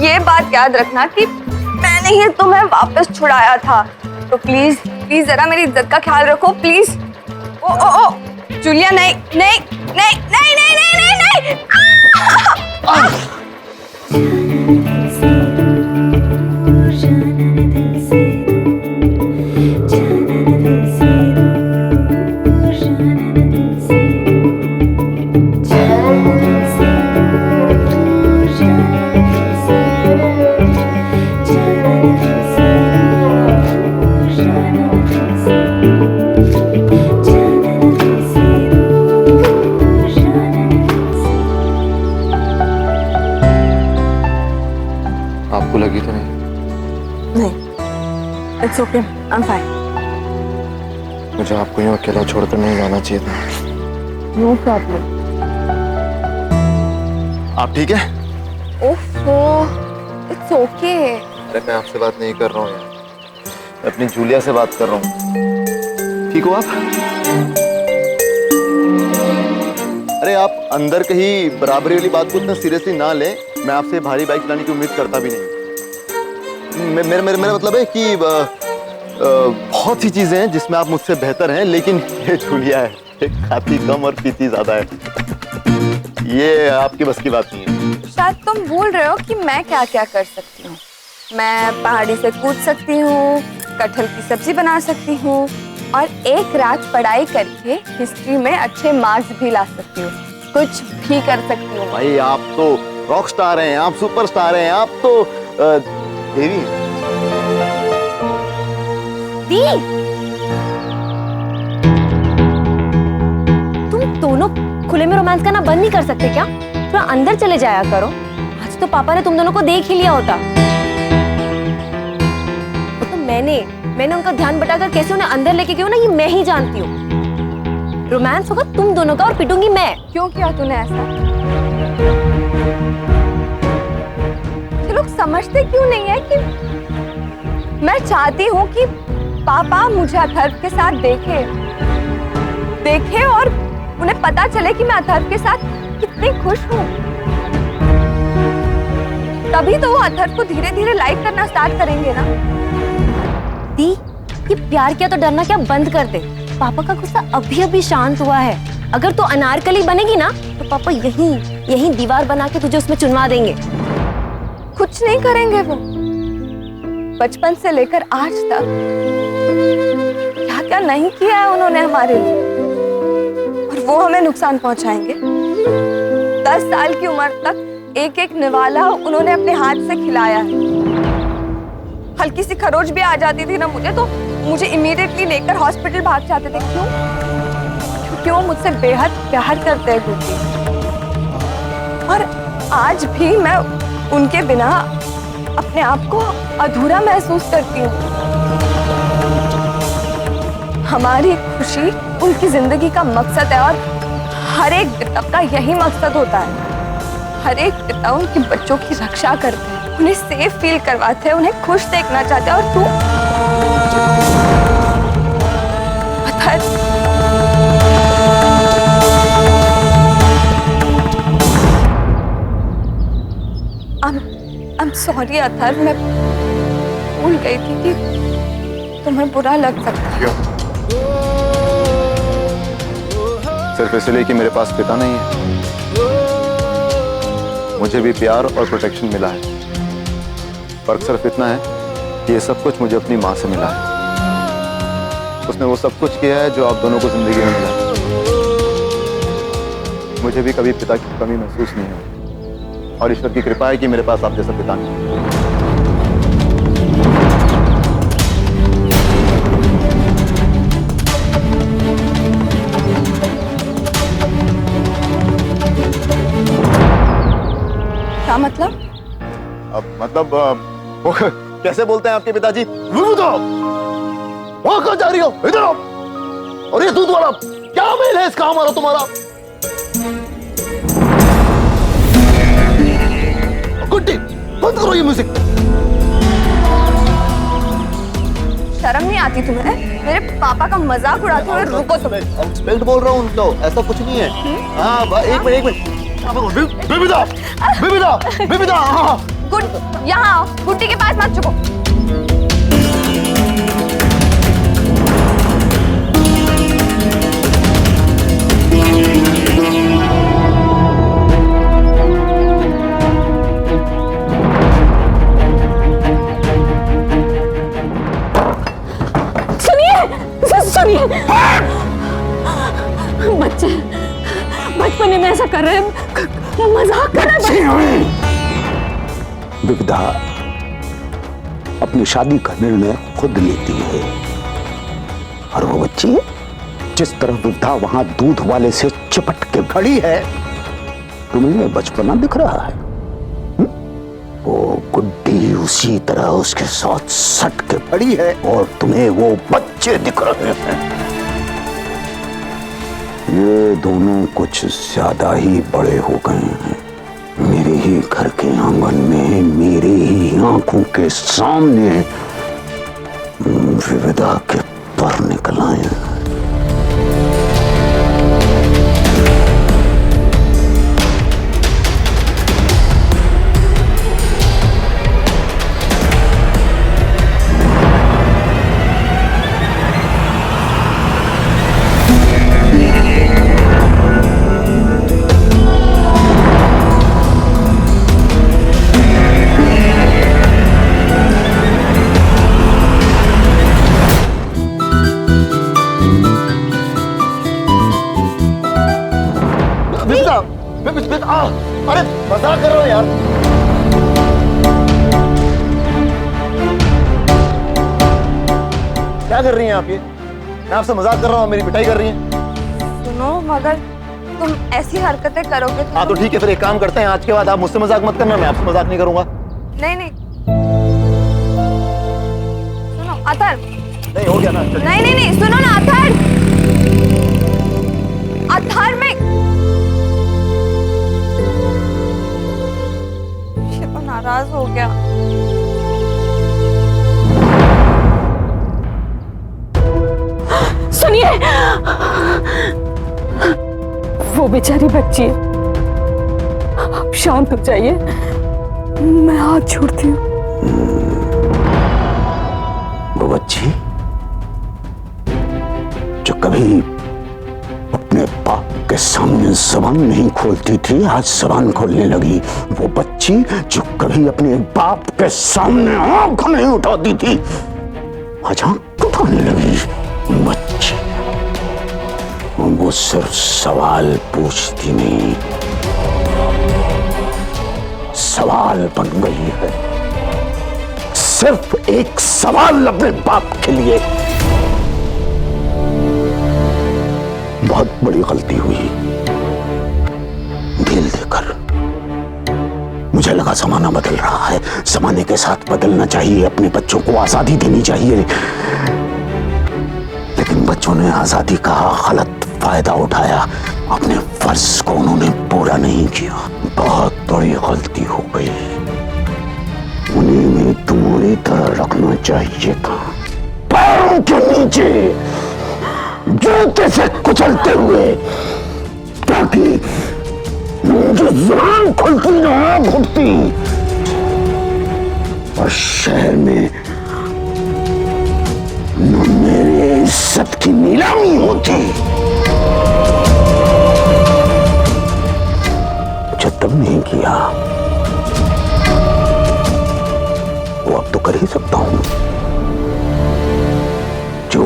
ये बात याद रखना कि मैंने ही तुम्हें वापस छुड़ाया था। तो प्लीज प्लीज जरा मेरी इज्जत का ख्याल रखो please. O O O Julia, नहीं नहीं नहीं नहीं नहीं नहीं नहीं, नहीं। आपको लगी तो नहीं? नहीं, it's okay, I am fine. मुझे आपको यूं अकेला छोड़कर नहीं जाना चाहिए था। No problem. आप ठीक है? ओफो, इट्स ओके। अरे मैं आपसे बात नहीं कर रहा हूँ यार, मैं अपनी जूलिया से बात कर रहा हूँ। ठीक हो आप? अरे आप अंदर कहीं बराबरी वाली बात को इतना सीरियसली ना लें। मैं आपसे भारी बाइक चलाने की उम्मीद करता भी नहीं। मेरा मतलब है कि बहुत सी चीजें हैं जिसमें आप मुझसे बेहतर हैं, लेकिन ये जूलिया है, खाती कम और पीती ज्यादा है। ये आपकी बस की बात नहीं है। शायद तुम भूल रहे हो कि मैं क्या क्या कर सकती हूँ। मैं पहाड़ी से कूद सकती हूँ, कटहल की सब्जी बना सकती हूँ और एक रात पढ़ाई करके हिस्ट्री में अच्छे मार्क्स भी ला सकती हूँ। कुछ भी कर सकती हूँ। भाई आप तो रॉक स्टार हैं, आप सुपर स्टार हैं, आप तो देवी हैं। दी, तुम दोनों खुले में रोमांस करना बंद नहीं कर सकते क्या? थोड़ा अंदर चले जाया करो। आज तो पापा ने तुम दोनों को देख ही लिया होता। तो मैंने उनका ध्यान बटाकर कैसे उन्हें अंदर लेके गई ना, ये मैं ही जानती हूँ। रोमांस होगा तुम दोनों का और पिटूंगी मैं। क्यों किया तूने ऐसा? ये लोग समझते क्यों नहीं है कि मैं चाहती हूँ कि पापा मुझे अथर्व के साथ देखे और उन्हें पता चले कि मैं अथर्व के साथ कितनी खुश हूँ। तभी तो वो अथर्व को धीरे धीरे लाइक करना स्टार्ट करेंगे ना। दी, ये प्यार किया तो डरना क्या बंद कर दे। पापा का गुस्सा अभी शांत हुआ है। अगर तू अनारकली बनेगी ना तो पापा यहीं दीवार बना के तुझे उसमें चुनवा देंगे। कुछ नहीं करेंगे वो। बचपन से लेकर आज तक क्या क्या नहीं किया है उन्होंने हमारे लिए, और वो हमें नुकसान पहुंचाएंगे। 10 साल की उम्र तक एक एक निवाला उन्होंने अपने हाथ से खिलाया है। हल्की सी खरोच भी आ जाती थी ना मुझे, तो मुझे इमीडिएटली लेकर हॉस्पिटल भाग जाते थे। क्यों? क्योंकि वो मुझसे बेहद प्यार करते हैं गुड्डी। और आज भी मैं उनके बिना अपने आप को अधूरा महसूस करती हूँ। हमारी खुशी उनकी जिंदगी का मकसद है और हर एक पिता का यही मकसद होता है। हर एक पिता उनके बच्चों की रक्षा करते हैं, उन्हें सेफ फील करवाते हैं, उन्हें खुश देखना चाहते हैं। और तू I'm sorry अथर्व, मैं भूल गई थी कि तुम्हें बुरा लग सकता है। क्यों? सिर्फ इसलिए कि मेरे पास पिता नहीं है। मुझे भी प्यार और प्रोटेक्शन मिला है। फर्क सिर्फ इतना है कि ये सब कुछ मुझे अपनी माँ से मिला है। उसने वो सब कुछ किया है जो आप दोनों को जिंदगी में मिला है। मुझे भी कभी पिता की कमी महसूस नहीं हुई। और ईश्वर की कृपा है कि मेरे पास आप जैसा पिता नहीं। क्या मतलब? मतलब वो कैसे बोलते हैं आपके पिताजी? विभुता, वहां कहां जा रही हो? इधर आओ। और ये दूध वाला क्या मेल है इसका हमारा तुम्हारा? गुड्डी, बंद करो ये म्यूजिक। शर्म नहीं आती तुम्हें? मेरे पापा का मजाक उड़ाते हुए रुको तुम। स्पेल्ट बोल रहा हूँ तो ऐसा कुछ नहीं है। हाँ एक मिनट। बिबिदा, बिबिदा, बिबिदा, हाँ। गुड, यहाँ आओ। गुड्डी के पास मत चुको। सुनिए, बच्चे बचपने में ऐसा कर रहे हैं, मजाक कर रहे हैं। विविधा अपनी शादी का निर्णय खुद लेती है और वो बच्ची जिस तरह विविधा वहां दूध वाले से चिपट के खड़ी है, तुम्हें बचपना दिख रहा है। वो गुड्डी उसी तरह उसके साथ सट के खड़ी है और तुम्हें वो बच्चे दिख रहे हैं। ये दोनों कुछ ज्यादा ही बड़े हो गए हैं। मेरे ही घर के आंगन में, मेरे ही आंखों के सामने विविधा के पर निकल आए। अरे मजाक कर रहे हो यार। क्या कर रही हैं आप? ये मैं आपसे मजाक कर रहा हूँ, मेरी पिटाई कर रही हैं। सुनो, मगर तुम ऐसी हरकतें करोगे हाँ तो ठीक है, फिर एक काम करते हैं, आज के बाद आप मुझसे मजाक मत करना, मैं आपसे मजाक नहीं करूंगा। नहीं सुनो अथर। नहीं हो गया ना? नहीं सुनो ना अथर। अथर में नाराज हो गया। सुनिए, वो बेचारी बच्ची है, आप शांत हो जाइए, मैं हाथ छोड़ती हूँ। वो बच्ची जो कभी अपने बाप के सामने जबान नहीं खोलती थी, आज जबान खोलने लगी। वो बच्ची जो कभी अपने बाप के सामने आंख नहीं उठाती थी, आज आंख उठाने लगी। बच्ची वो सिर्फ सवाल पूछती नहीं, सवाल बन गई है। सिर्फ एक सवाल अपने बाप के लिए। बहुत बड़ी गलती हुई ढील देकर। मुझे लगा जमाना बदल रहा है, जमाने के साथ बदलना चाहिए, अपने बच्चों को आजादी देनी चाहिए, लेकिन बच्चों ने आजादी का गलत फायदा उठाया। अपने फर्ज को उन्होंने पूरा नहीं किया। बहुत बड़ी गलती हो गई। उन्हें में तुम्हारी तरह रखना चाहिए था, पैरों के नीचे जूते से कुचलते हुए, ताकि जो जुबान खुलती ना घुटती और शहर में न मेरी इज्जत की नीलामी होती। जो तब नहीं किया वो अब तो कर ही सकता हूं। जो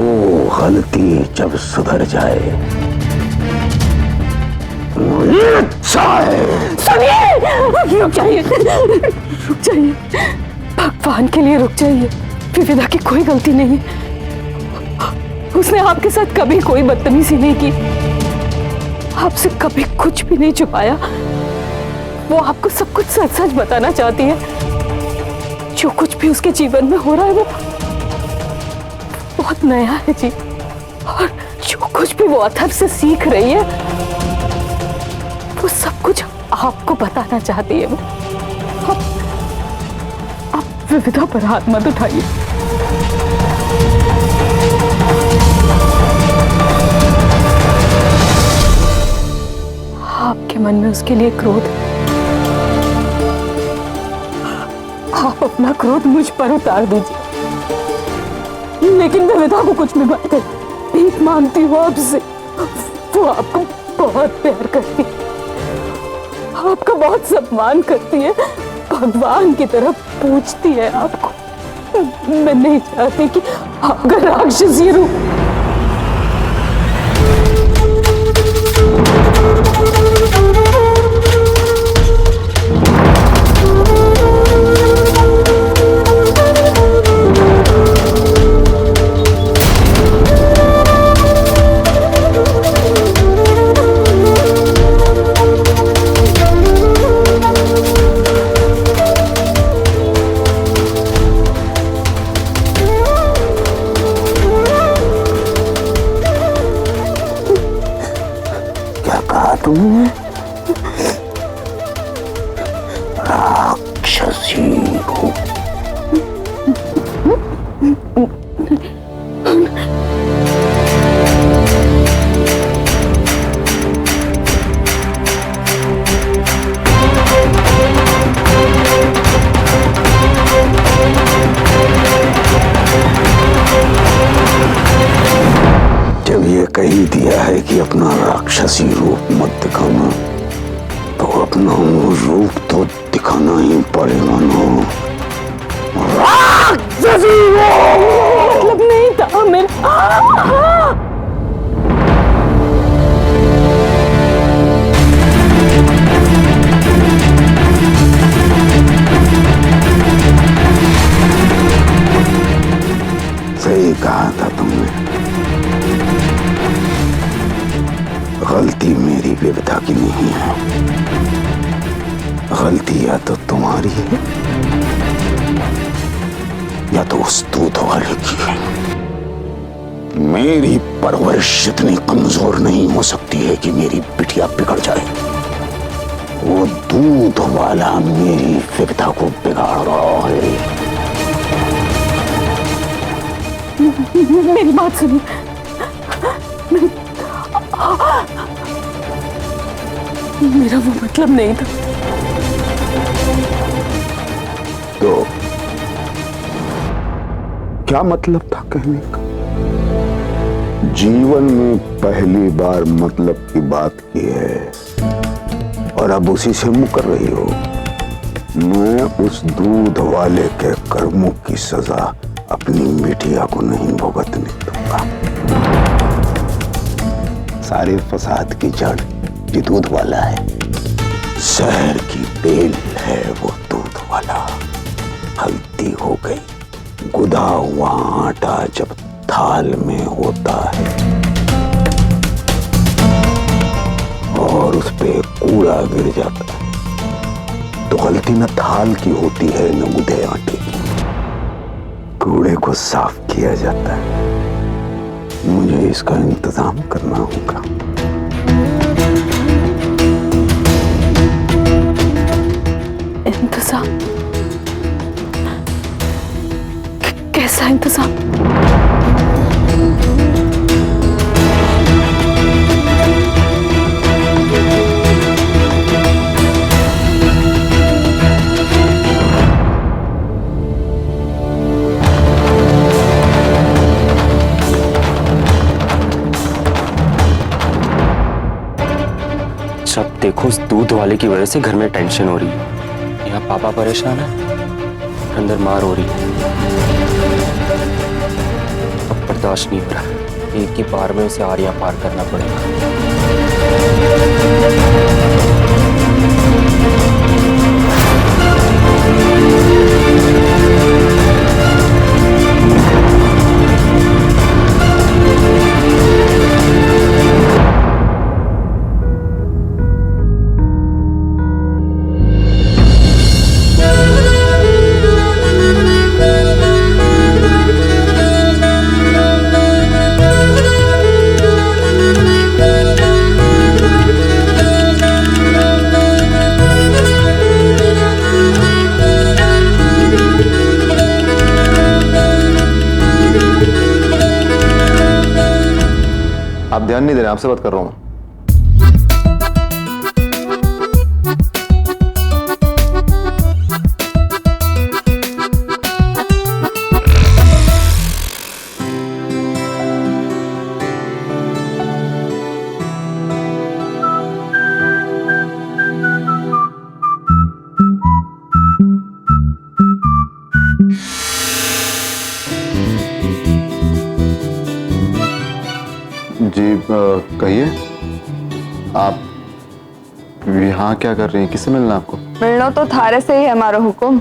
गलती जब सुधर जाए वो ये अच्छा है। सुनिए, रुक जाइए, रुक जाइए, भगवान के लिए रुक जाइए। विविधा की कोई गलती नहीं, उसने आपके साथ कभी कोई बदतमीजी नहीं की, आपसे कभी कुछ भी नहीं छुपाया। वो आपको सब कुछ सच सच बताना चाहती है। जो कुछ भी उसके जीवन में हो रहा है वो बहुत नया है जी, और जो कुछ भी वो अथर्व से सीख रही है वो सब कुछ आपको बताना चाहती है। आप विविधा पर हाथ मत उठाइए। आपके मन में उसके लिए क्रोध, आप अपना क्रोध मुझ पर उतार दीजिए, लेकिन विविधा को कुछ भी मत कर। भीख मांगती हूँ आपसे, वो आपको बहुत प्यार करती है, आपका बहुत सम्मान करती है, भगवान की तरफ पूजती है आपको। मैं नहीं चाहती कि आपका राक्षसी रूप तुमने राक्षसी हो। जब ये कह ही दिया है कि अपना राक्षसी रूप मत दिखाना, तो अपना वो रूप तो दिखाना ही पड़ेगा ना। राक्षसी मतलब नहीं था मेरा। सही कहा था तुमने, गलती मेरी विविधा की नहीं है, गलती या तो तुम्हारी है या तो उस दूध वाले की है। मेरी परवरिश इतनी कमजोर नहीं हो सकती है कि मेरी बिटिया बिगड़ जाए। वो दूध वाला मेरी विविधा को बिगाड़ रहा है। मेरी बात सुनिए, मेरा वो मतलब नहीं था। तो क्या मतलब था कहने का? जीवन में पहली बार मतलब की बात की है और अब उसी से मुकर रही हो। मैं उस दूध वाले के कर्मों की सजा अपनी बिटिया को नहीं भुगतने दूंगा। सारे फसाद की जड़ ये दूध वाला है, शहर की बेल है वो दूध वाला। गलती हो गई, गुदा हुआ आटा जब थाल में होता है और उस पे कूड़ा गिर जाता है, तो गलती न थाल की होती है न गुदे आटे की। कूड़े को साफ किया जाता है, मुझे इसका इंतजाम करना होगा। इंतजाम? कैसा इंतजाम? जब देखो उस दूध वाले की वजह से घर में टेंशन हो रही है, यहाँ पापा परेशान है, अंदर मार हो रही है। अब बर्दाश्त नहीं हो रहा, एक ही बार में उसे आरियां पार करना पड़ेगा। ध्यान नहीं दे रहे, आपसे बात कर रहा हूँ। जी कहिए, आप यहाँ क्या कर रही हैं? किससे मिलना है आपको? मिलना तो थारे से ही है हमारा हुक्म।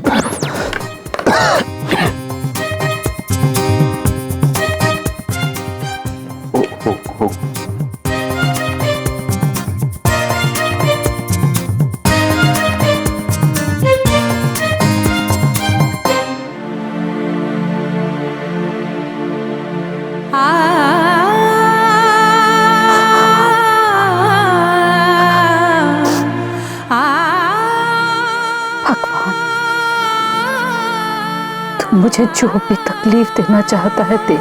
मुझे जो भी तकलीफ देना चाहता है दे,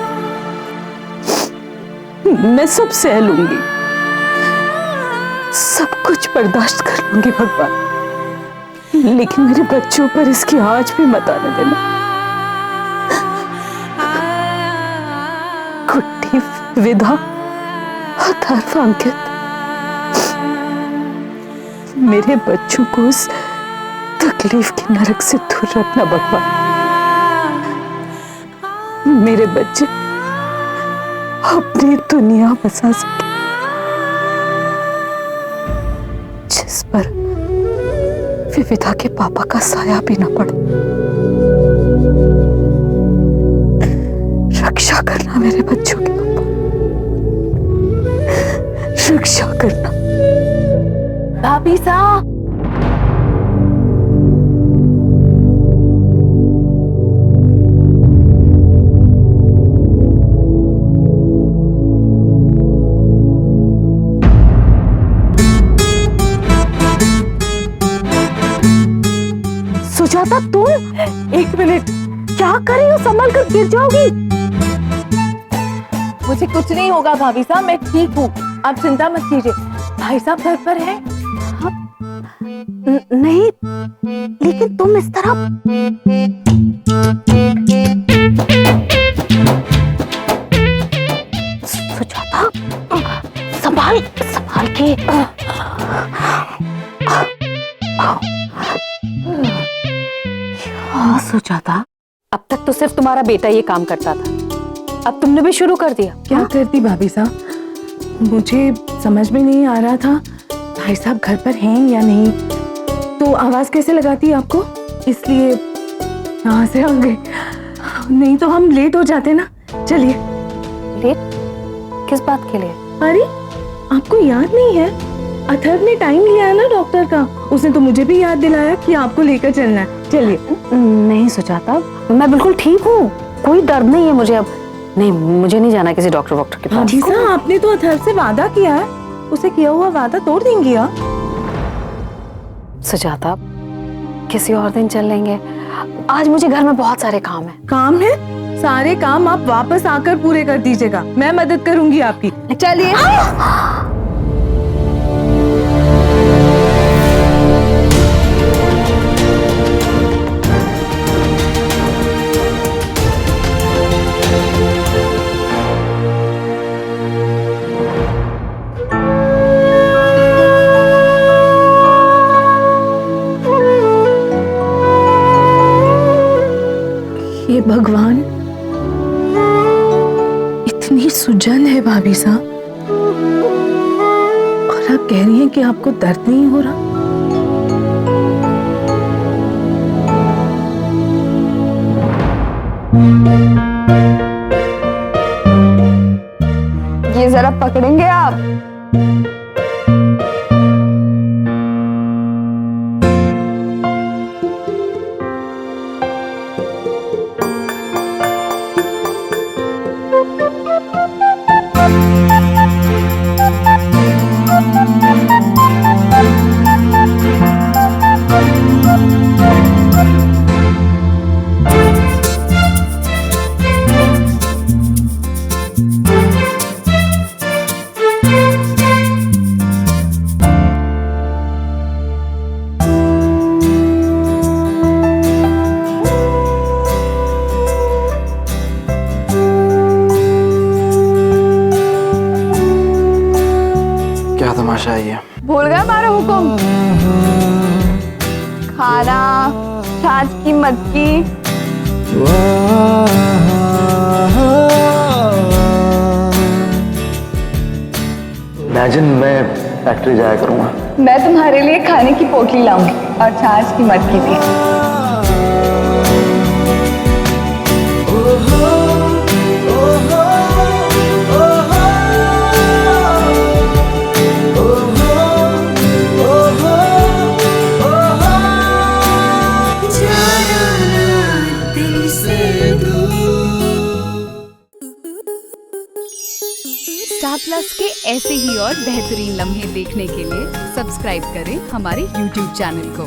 मैं सब सह लूंगी, सब कुछ बर्दाश्त कर लूंगी भगवान, लेकिन मेरे बच्चों पर इसकी आंच भी मत आने देना। गुड्डी, विदा, अथर्व, अंकित, मेरे बच्चों को उस तकलीफ के नरक से दूर रखना भगवान। मेरे बच्चे अपनी दुनिया बसा सके जिस पर विविधा के पापा का साया भी न पड़े। रक्षा करना मेरे बच्चों की पापा, रक्षा करना। भाभी साहब, सुजाता तुम, एक मिनट, क्या कर रही हो? संभल कर गिर जाओगी। मुझे कुछ नहीं होगा भाभी साहब, मैं ठीक हूँ, आप चिंता मत कीजिए। भाई साहब घर पर हैं? नहीं, लेकिन तुम इस तरह सुजाता, संभाल संभाल के। हाँ सुजाता, अब तक तो सिर्फ तुम्हारा बेटा ये काम करता था, अब तुमने भी शुरू कर दिया। क्या करती भाभी साहब, मुझे समझ में नहीं आ रहा था भाई साहब घर पर हैं या नहीं, तो आवाज कैसे लगाती आपको, इसलिए यहाँ से आ गए, नहीं तो हम लेट हो जाते ना। चलिए। लेट किस बात के लिए? अरे आपको याद नहीं है, अथर्व ने टाइम लिया है ना डॉक्टर का, उसने तो मुझे भी याद दिलाया कि आपको लेकर चलना है। चलिए। नहीं सुजाता, मैं बिल्कुल ठीक हूँ, कोई दर्द नहीं है मुझे अब। नहीं, मुझे नहीं जाना किसी डॉक्टर के पास। जी साहब, आपने तो अथर्व से वादा किया है, उसे किया हुआ वादा तोड़ देंगी आप? सुजाता, किसी और दिन चल लेंगे, आज मुझे घर में बहुत सारे काम है। काम है? सारे काम आप वापस आकर पूरे कर दीजिएगा, मैं मदद करूंगी आपकी। चलिए। हे भगवान, इतनी सुजन है भाभी साहब, और आप कह रही हैं कि आपको दर्द नहीं हो रहा। ये जरा पकड़ेंगे आप? खाना, छाछ की मटकी। इमेजिन मैं फैक्ट्री जाया करूंगा। मैं तुम्हारे लिए खाने की पोटली लाऊंगी और छाछ की मटकी भी। स्टार प्लस के ऐसे ही और बेहतरीन लम्हे देखने के लिए सब्सक्राइब करें हमारे YouTube चैनल को।